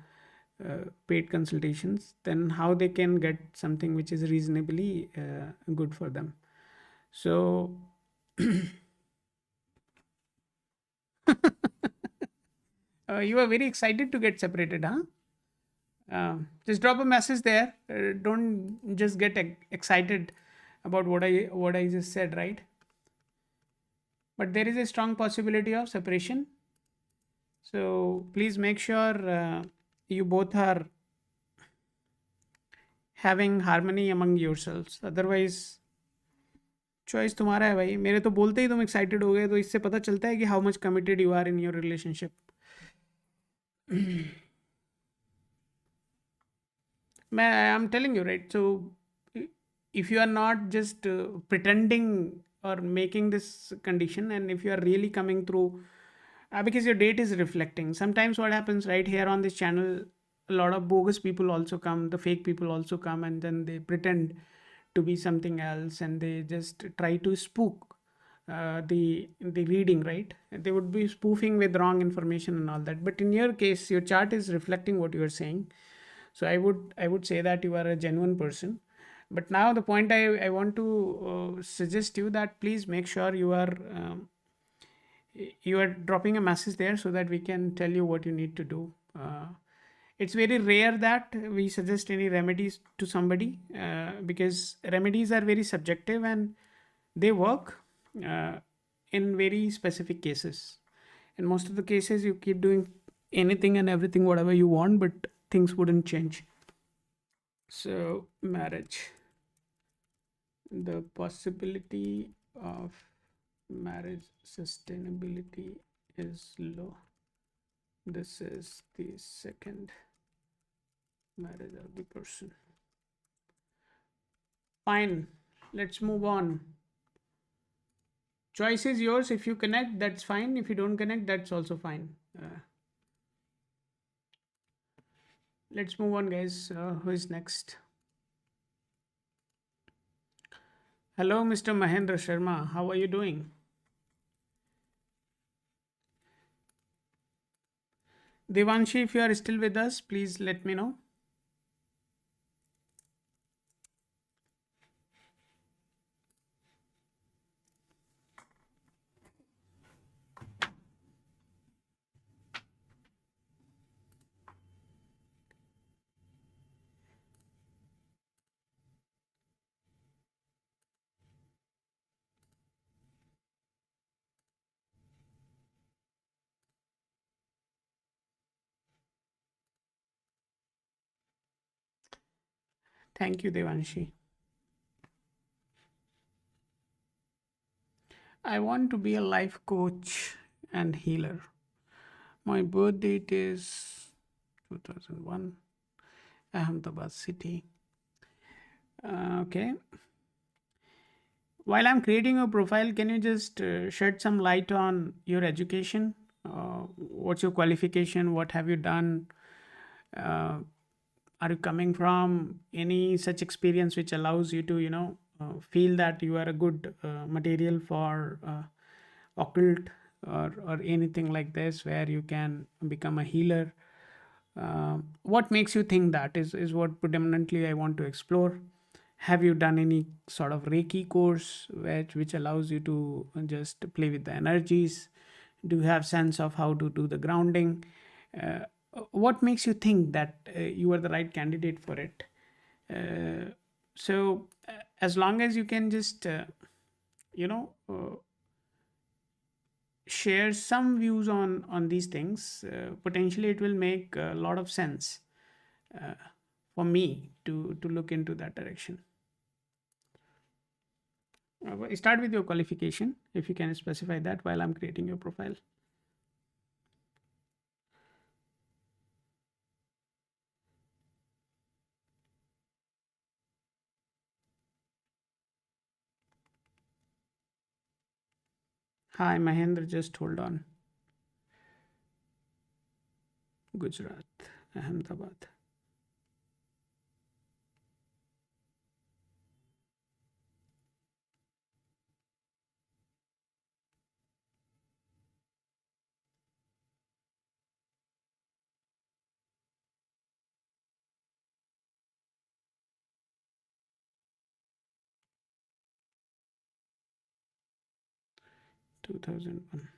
paid consultations. Then, how they can get something which is reasonably good for them? So, you are very excited to get separated, huh? Just drop a message there. Don't just get excited about what I just said, right? But there is a strong possibility of separation. So please make sure you both are having harmony among yourselves. Otherwise, choice तुम्हारा है भाई. मेरे तो बोलते ही तुम excited हो गए, तो इससे पता चलता है कि how much committed you are in your relationship. मैं I am telling you right. So if you are not just pretending or making this condition, and if you are really coming through, because your date is reflecting. Sometimes what happens right here on this channel, a lot of bogus people also come, the fake people also come, and then they pretend to be something else, and they just try to spook the reading, right? They would be spoofing with wrong information and all that. But in your case, your chart is reflecting what you are saying. So I would say that you are a genuine person. But now the point I want to suggest you that please make sure you are dropping a message there so that we can tell you what you need to do. It's very rare that we suggest any remedies to somebody because remedies are very subjective and they work uh, in very specific cases. In most of the cases, you keep doing anything and everything, whatever you want, but things wouldn't change. So, marriage. The possibility of marriage sustainability is low. This is the second marriage of the person. Fine, let's move on. Choice is yours. If you connect, that's fine. If you don't connect, that's also fine. Let's move on, guys. Who is next? Hello, Mr. Mahendra Sharma. How are you doing? Devanshi, if you are still with us, please let me know. Thank you, Devanshi. I want to be a life coach and healer. My birth date is 2001, Ahmedabad city. Okay. While I'm creating your profile, can you just shed some light on your education? What's your qualification? What have you done? Uh, are you coming from any such experience which allows you to, feel that you are a good material for occult or anything like this where you can become a healer? What makes you think that is what predominantly I want to explore. Have you done any sort of Reiki course which allows you to just play with the energies? Do you have sense of how to do the grounding? Uh, what makes you think that you are the right candidate for it? So as long as you can just you know uh, share some views on these things, potentially it will make a lot of sense uh, for me to look into that direction. Start with your qualification, if you can specify that while I'm creating your profile. Hi, Mahendra. Just hold on. Gujarat, Ahmedabad. 2001.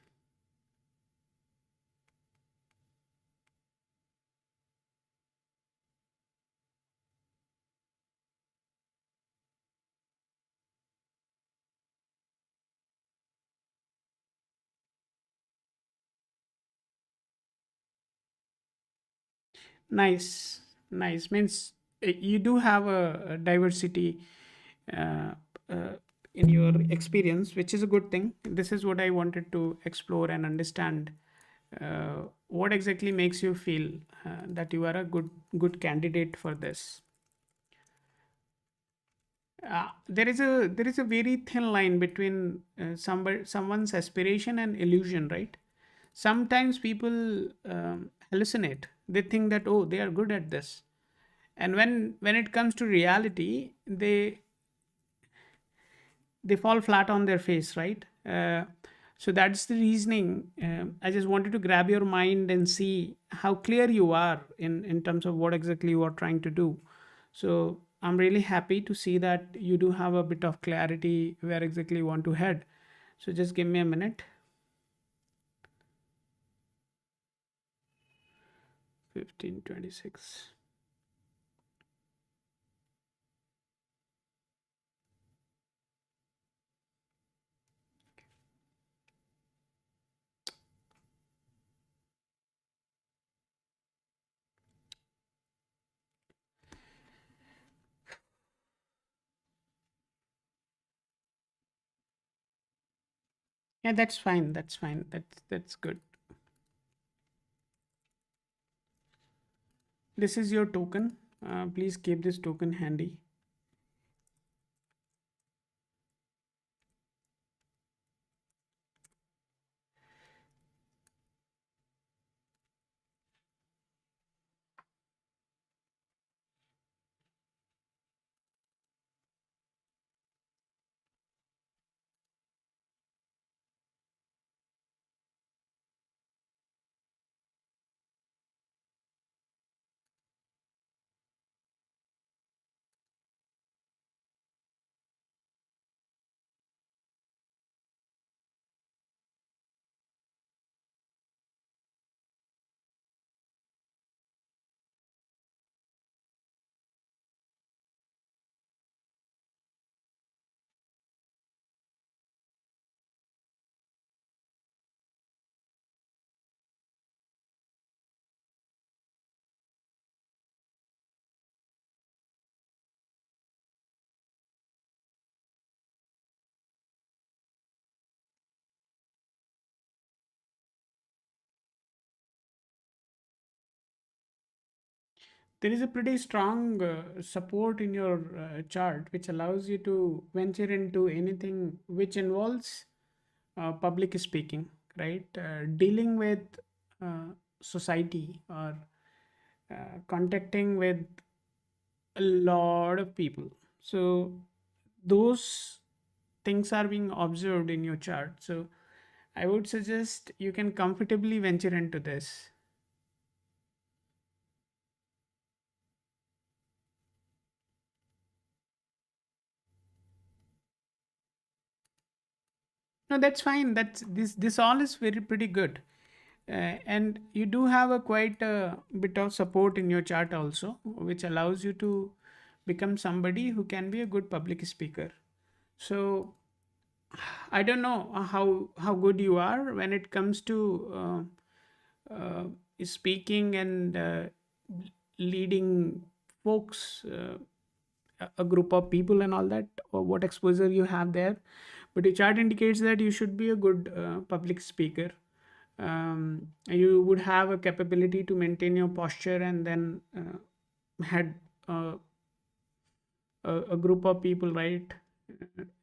Nice, nice. Means you do have a diversity uh, uh, in your experience, which is a good thing. This is what I wanted to explore and understand. What exactly makes you feel that you are a good candidate for this? There is a very thin line between someone's aspiration and illusion, right? Sometimes people hallucinate. They think that, oh, they are good at this, and when it comes to reality, they fall flat on their face, right? So that's the reasoning. I just wanted to grab your mind and see how clear you are in terms of what exactly you are trying to do. So I'm really happy to see that you do have a bit of clarity where exactly you want to head. So just give me a minute. 1526. Yeah, that's fine. That's fine. That's good. This is your token. Please keep this token handy. There is a pretty strong support in your chart which allows you to venture into anything which involves public speaking, right? Dealing with uh, society, or contacting with a lot of people. So those things are being observed in your chart. So I would suggest you can comfortably venture into this. No, that's fine. That's this all is very pretty good. And you do have a quite a bit of support in your chart also, which allows you to become somebody who can be a good public speaker. So I don't know how good you are when it comes to speaking and leading folks, a group of people and all that, or what exposure you have there. But your chart indicates that you should be a good public speaker. You would have a capability to maintain your posture, and then had uh, a group of people, right?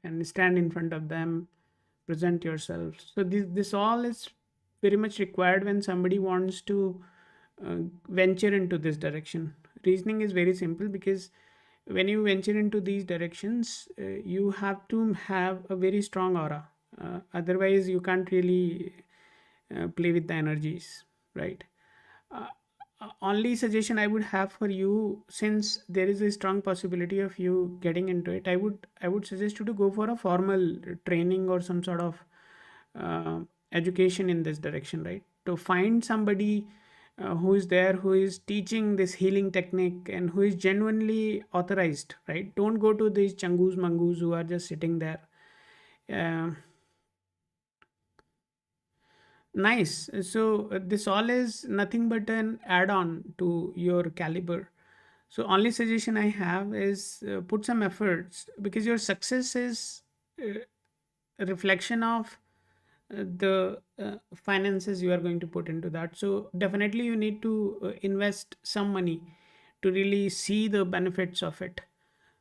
And stand in front of them, present yourself. So this all is very much required when somebody wants to venture into this direction. Reasoning is very simple, because when you venture into these directions, you have to have a very strong aura. Otherwise you can't really play with the energies, right? uh, Only suggestion I would have for you, since there is a strong possibility of you getting into it, I would suggest you to go for a formal training or some sort of uh, education in this direction, right? To find somebody who is there, who is teaching this healing technique, and who is genuinely authorized, right? Don't go to these changus mangus who are just sitting there. uh, Nice. So this all is nothing but an add-on to your caliber. So only suggestion I have is put some efforts, because your success is a reflection of the finances you are going to put into that. So definitely you need to invest some money to really see the benefits of it.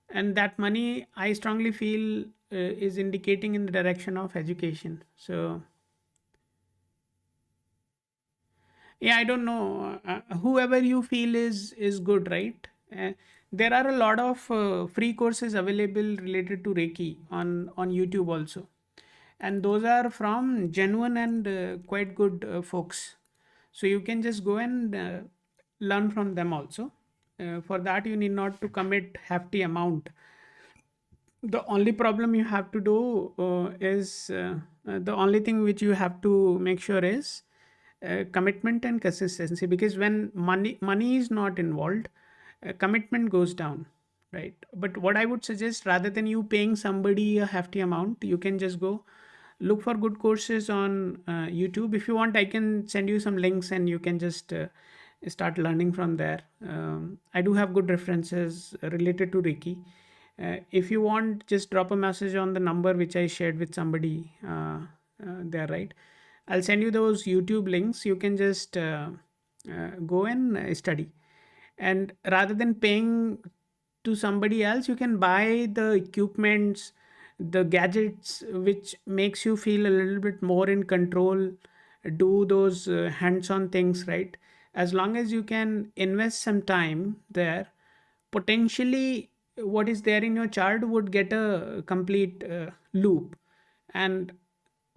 And that money, I strongly feel, is indicating in the direction of education. So yeah, I don't know, whoever you feel is good, right? There are a lot of free courses available related to reiki on YouTube also, and those are from genuine and quite good folks. So you can just go and learn from them also. For that you need not to commit hefty amount. The only problem you have to do is the only thing which you have to make sure is commitment and consistency, because when money is not involved, commitment goes down, right? But what I would suggest, rather than you paying somebody a hefty amount, you can just go look for good courses on YouTube. If you want, I can send you some links and you can just start learning from there. I do have good references related to Reiki. If you want, just drop a message on the number which I shared with somebody there, right? I'll send you those YouTube links. You can just go and study. And rather than paying to somebody else, you can buy the equipments, the gadgets which makes you feel a little bit more in control. Do those hands-on things, right? As long as you can invest some time there, potentially what is there in your chart would get a complete loop. And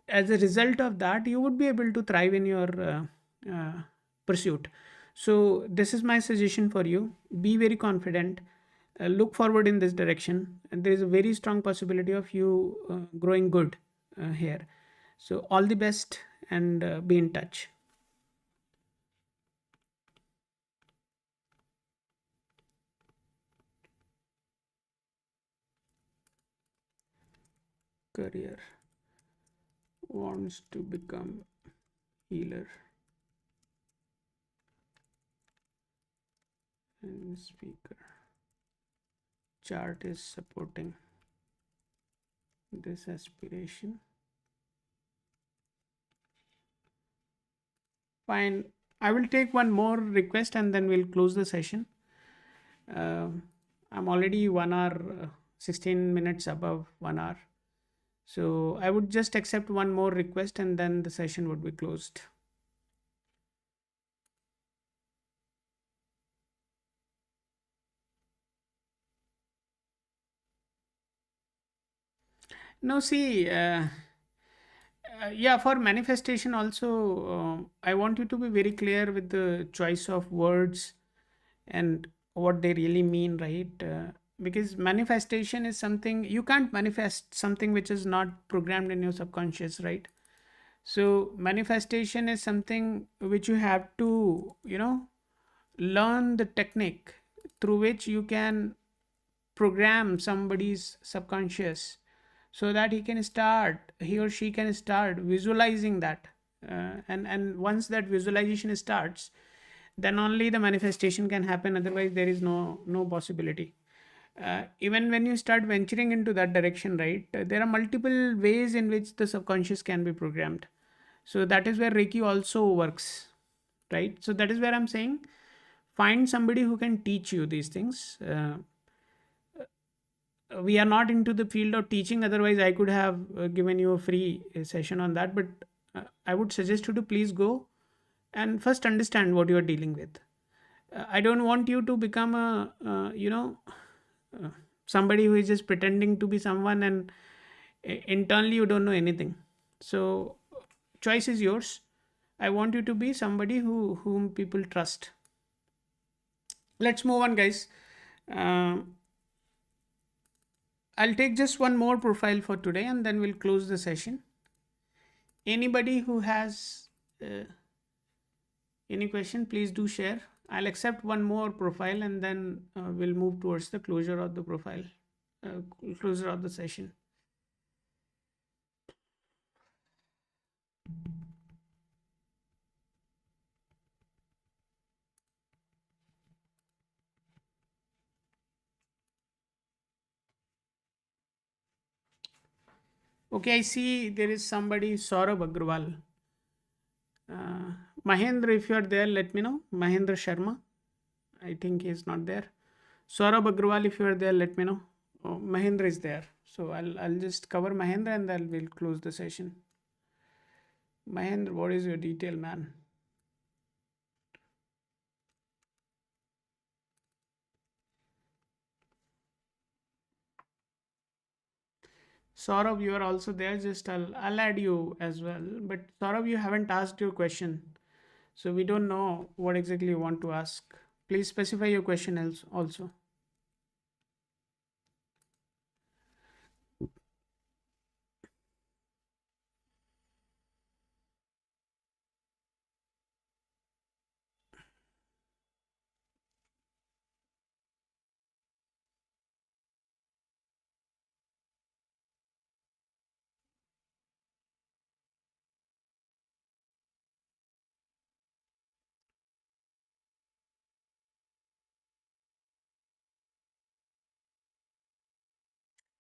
as a result of that, you would be able to thrive in your pursuit. So this is my suggestion for you: be very confident, look forward in this direction, and there is a very strong possibility of you growing good here. So all the best, and be in touch. Career: wants to become healer and speaker. Chart is supporting this aspiration. Fine. I will take one more request and then we'll close the session. I'm already 1 hour, 16 minutes above 1 hour. So I would just accept one more request and then the session would be closed. No, see, yeah, for manifestation also, I want you to be very clear with the choice of words and what they really mean, right? Because manifestation is something you can't manifest something which is not programmed in your subconscious, right? So manifestation is something which you have to, learn the technique through which you can program somebody's subconscious so that he or she can start visualizing that. And once that visualization starts, then only the manifestation can happen. Otherwise there is no possibility. Even when you start venturing into that direction, right, there are multiple ways in which the subconscious can be programmed. So that is where Reiki also works, right? So that is where I'm saying, find somebody who can teach you these things. We are not into the field of teaching, otherwise I could have given you a free session on that. But I would suggest you to please go and first understand what you are dealing with. I don't want you to become a uh, somebody who is just pretending to be someone, and internally you don't know anything. So choice is yours. I want you to be somebody whom people trust. Let's move on, guys. um, I'll take just one more profile for today and then we'll close the session. Anybody who has uh, any question, please do share. I'll accept one more profile and then we'll move towards the closure of the profile, closure of the session. Okay, I see there is somebody, Saurabh Agrawal. Uh, Mahendra, if you are there, let me know. Mahendra Sharma. I think he is not there. Saurabh Agrawal, if you are there, let me know. Oh, Mahendra is there. So I'll just cover Mahendra and then we'll close the session. Mahendra, what is your detail, man? Saurabh, you are also there. Just I'll add you as well. But Saurabh, you haven't asked your question. So we don't know what exactly you want to ask. Please specify your question else also.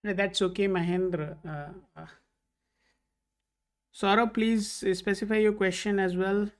No, that's okay, Mahendra. Saurabh, please specify your question as well.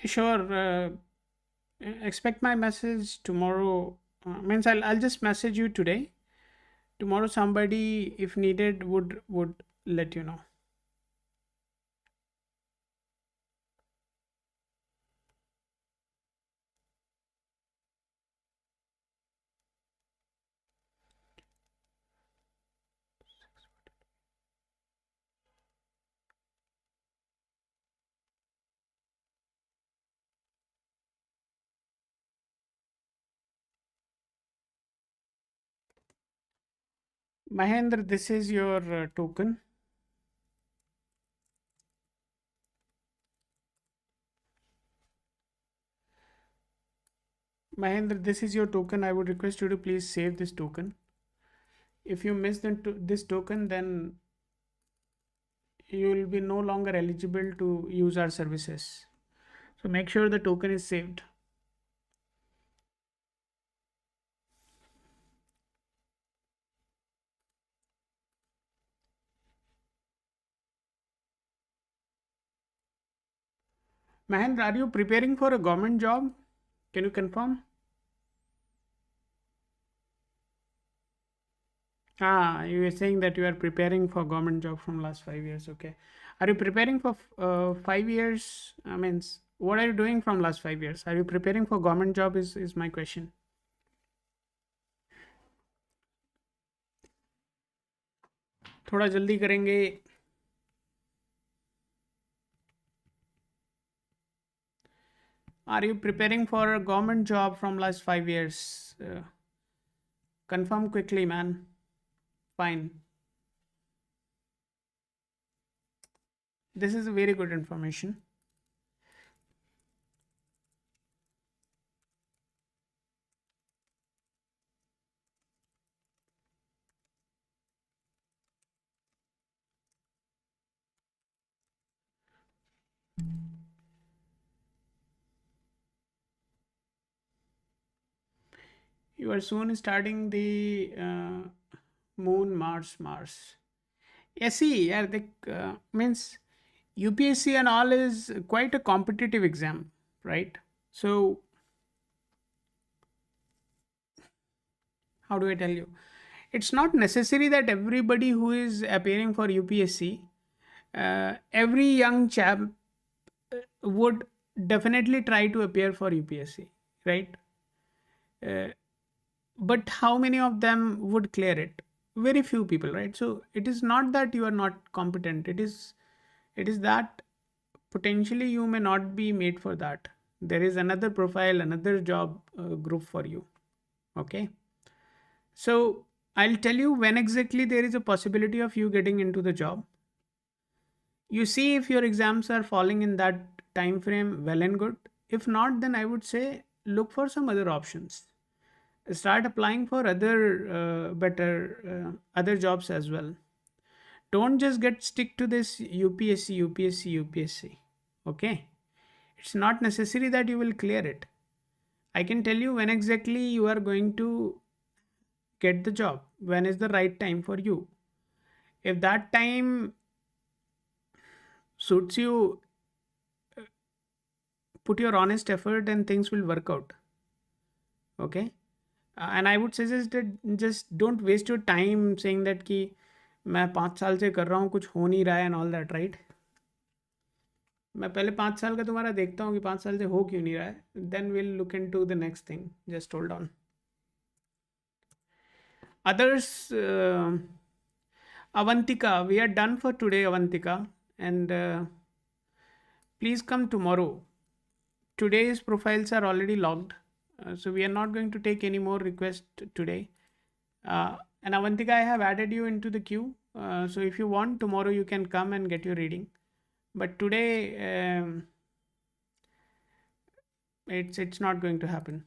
Sure. Expect my message tomorrow. Means I'll just message you today. Tomorrow, somebody, if needed, would let you know. Mahendra, this is your token. Mahendra, this is your token. I would request you to please save this token. If you miss this token, then you will be no longer eligible to use our services. So make sure the token is saved. Mahendra, are you preparing for a government job? Can you confirm? You were saying that you are preparing for government job from last 5 years. Okay. Are you preparing for 5 years? I mean, what are you doing from last 5 years? Are you preparing for government job? Is my question. थोड़ा जल्दी करेंगे. Are you preparing for a government job from last 5 years? Confirm quickly, man. Fine. This is a very good information. You are soon starting the Moon Mars. Yes, see, yeah, the means UPSC and all is quite a competitive exam, right? So how do I tell you? It's not necessary that everybody who is appearing for UPSC, every young chap would definitely try to appear for UPSC, right? Uh, but how many of them would clear it? Very few people, right? So it is not that you are not competent. It is that potentially you may not be made for that. There is another profile, another job group for you. Okay. So I'll tell you when exactly there is a possibility of you getting into the job. You see if your exams are falling in that time frame, well and good. If not, then I would say look for some other options. Start applying for other jobs as well. Don't just get stick to this UPSC. Okay, it's not necessary that you will clear it. I can tell you when exactly you are going to get the job, when is the right time for you. If that time suits you, put your honest effort and things will work out. Okay. And I would suggest that just don't waste your time saying that कि मैं 5 साल से कर रहा हूँ कुछ हो नहीं रहा है and all that, right? मैं पहले 5 साल का तुम्हारा देखता हूँ कि 5 साल से हो क्यों नहीं रहा है. Then we'll look into the next thing. Just hold on. Others, Avantika, we are done for today, Avantika, and please come tomorrow. Today's profiles are already logged, so we are not going to take any more requests today. And Avantika, I have added you into the queue. So if you want, tomorrow you can come and get your reading. But today, it's not going to happen.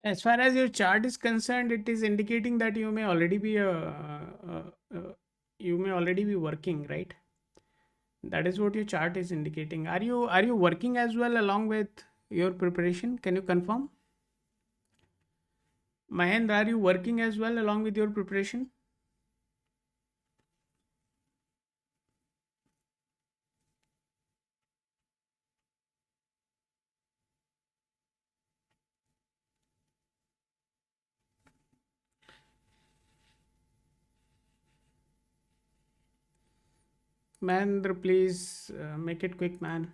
As far as your chart is concerned, it is indicating that you may already be you may already be working, right? That is what your chart is indicating. Are you working as well along with your preparation? Can you confirm? Mahendra, are you working as well along with your preparation? Mahendra, please make it quick, man.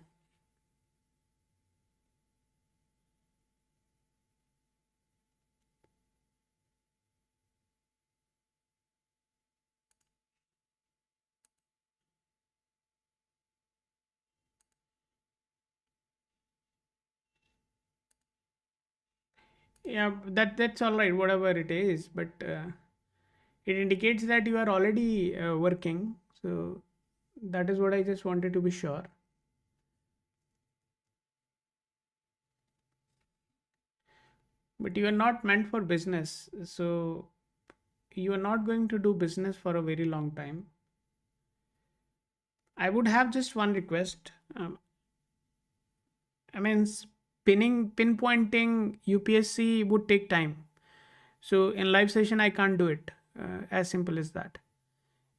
Yeah, that's all right, whatever it is, but it indicates that you are already working. So that is what I just wanted to be sure. But you are not meant for business, so you are not going to do business for a very long time. I would have just one request. I mean, pinpointing UPSC would take time. So in live session, I can't do it. As simple as that.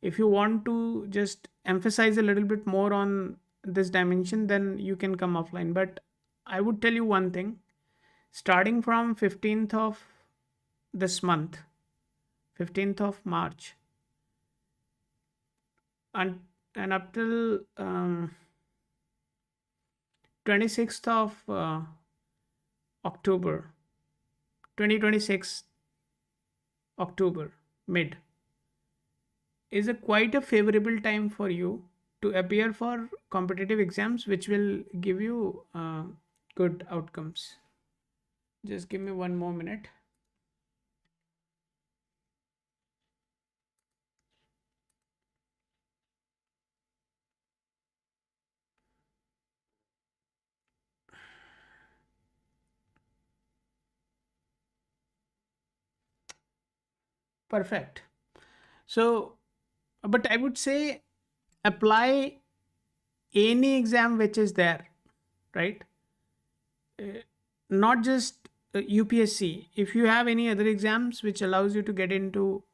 If you want to just emphasize a little bit more on this dimension, then you can come offline. But I would tell you one thing: starting from 15th of this month, 15th of March, and and up till 26th of October, 2026 October mid, is a quite a favorable time for you to appear for competitive exams, which will give you good outcomes. Just give me one more minute. Perfect. So, but I would say apply any exam which is there, right? Not just UPSC. If you have any other exams which allows you to get into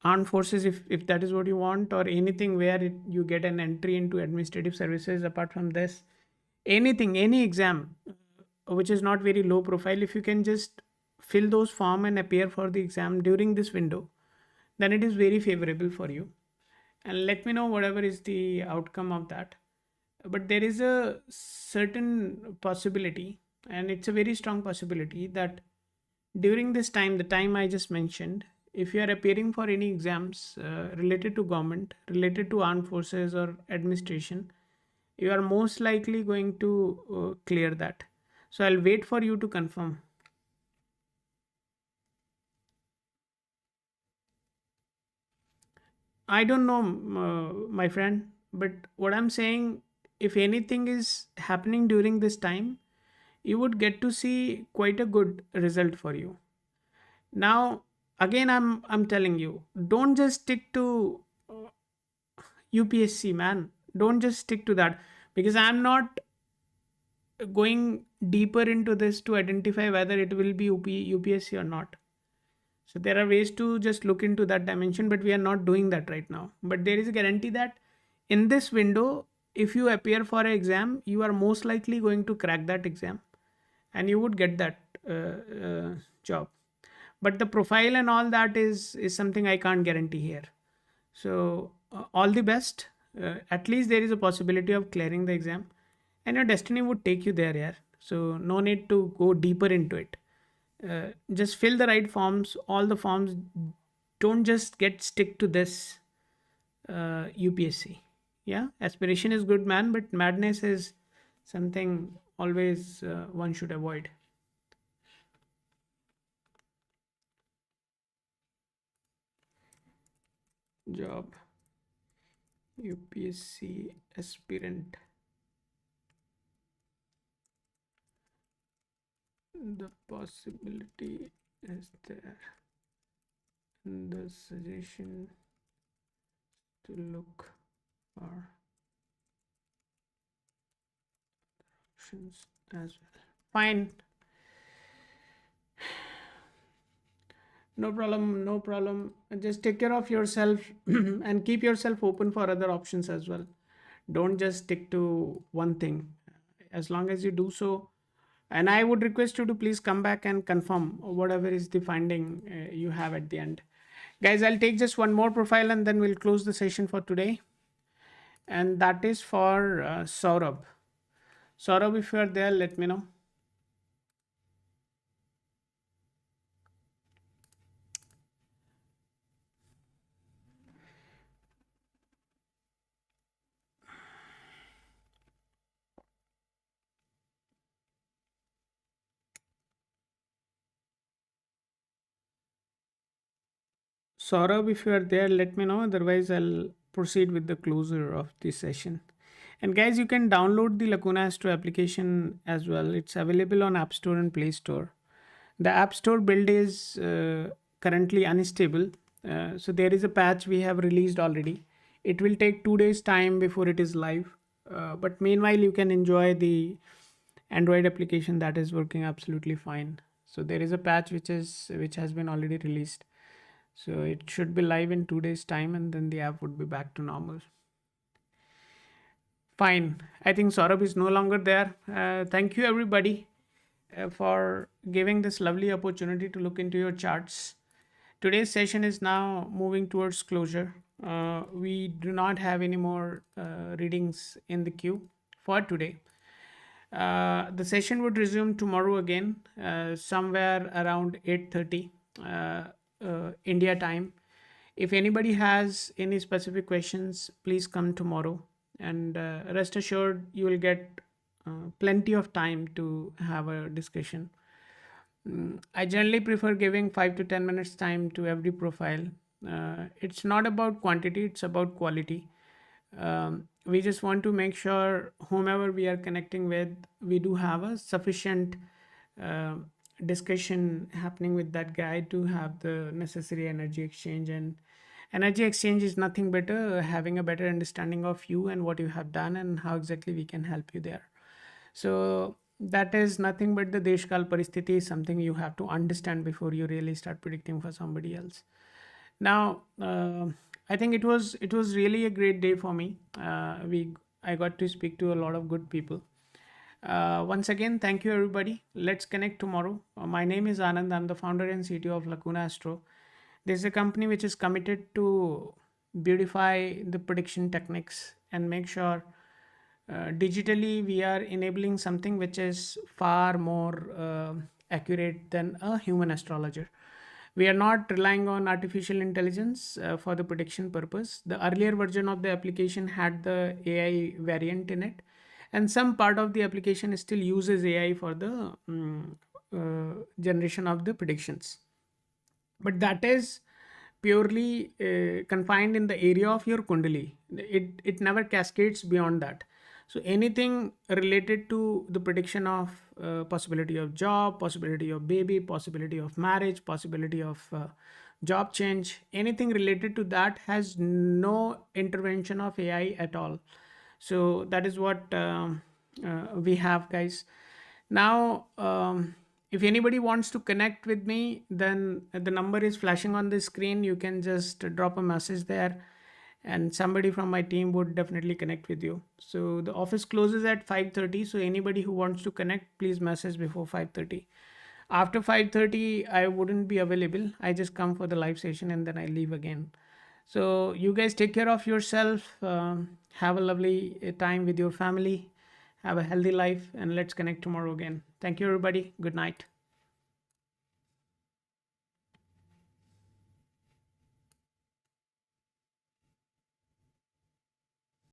armed forces, if that is what you want, or anything where you get an entry into administrative services, apart from this, anything, any exam which is not very low profile, if you can just fill those form and appear for the exam during this window, then it is very favorable for you. And let me know whatever is the outcome of that. But there is a certain possibility, and it's a very strong possibility, that during this time, the time I just mentioned, if you are appearing for any exams related to government, related to armed forces or administration, you are most likely going to clear that. So I'll wait for you to confirm. I don't know, my friend, but what I'm saying, if anything is happening during this time, you would get to see quite a good result for you. Now, again, I'm telling you, don't just stick to UPSC, man. Don't just stick to that, because I'm not going deeper into this to identify whether it will be UPSC or not. So there are ways to just look into that dimension, but we are not doing that right now. But there is a guarantee that in this window, if you appear for an exam, you are most likely going to crack that exam, and you would get that job. But the profile and all that is something I can't guarantee here. So all the best. At least there is a possibility of clearing the exam, and your destiny would take you there, yeah. So no need to go deeper into it. Just fill the right forms, all the forms. Don't just get stick to this UPSC. Yeah, aspiration is good, man, but madness is something always one should avoid. Job, UPSC aspirant. The possibility is there. The suggestion to look for options as well. Fine. No problem, no problem. Just take care of yourself and keep yourself open for other options as well. Don't just stick to one thing. As long as you do so, and I would request you to please come back and confirm whatever is the finding you have at the end. Guys, I'll take just one more profile and then we'll close the session for today. And that is for Saurabh. Saurabh, if you are there, let me know. Saurabh, if you are there, let me know. Otherwise, I'll proceed with the closure of this session. And guys, you can download the Lacuna Astro application as well. It's available on App Store and Play Store. The App Store build is currently unstable. So there is a patch we have released already. It will take 2 days time before it is live. But meanwhile, you can enjoy the Android application that is working absolutely fine. So there is a patch which has been already released. So it should be live in 2 days time and then the app would be back to normal. Fine. I think Saurabh is no longer there. Thank you everybody for giving this lovely opportunity to look into your charts. Today's session is now moving towards closure. We do not have any more readings in the queue for today. The session would resume tomorrow again, somewhere around 8:30 India time. If anybody has any specific questions, please come tomorrow. And rest assured, you will get plenty of time to have a discussion. I generally prefer giving 5 to 10 minutes time to every profile. It's not about quantity, it's about quality. We just want to make sure whomever we are connecting with, we do have a sufficient uh, discussion happening with that guy to have the necessary energy exchange. And energy exchange is nothing but having a better understanding of you and what you have done and how exactly we can help you there. So that is nothing but the deshkal paristhiti is something you have to understand before you really start predicting for somebody else. Now, I think it was really a great day for me. I got to speak to a lot of good people. Once again, thank you everybody. Let's connect tomorrow. My name is Anand. I'm the founder and CTO of Lacuna Astro. This is a company which is committed to beautify the prediction techniques and make sure digitally we are enabling something which is far more accurate than a human astrologer. We are not relying on artificial intelligence for the prediction purpose. The earlier version of the application had the AI variant in it, and some part of the application still uses AI for the generation of the predictions. But that is purely confined in the area of your kundali. It never cascades beyond that. So anything related to the prediction of possibility of job, possibility of baby, possibility of marriage, possibility of job change, anything related to that has no intervention of AI at all. So that is what we have, guys. Now, if anybody wants to connect with me, then the number is flashing on the screen. You can just drop a message there and somebody from my team would definitely connect with you. So the office closes at 5:30. So anybody who wants to connect, please message before 5:30. After 5:30, I wouldn't be available. I just come for the live session and then I leave again. So you guys take care of yourself. Have a lovely time with your family. Have a healthy life and let's connect tomorrow again. Thank you, everybody. Good night.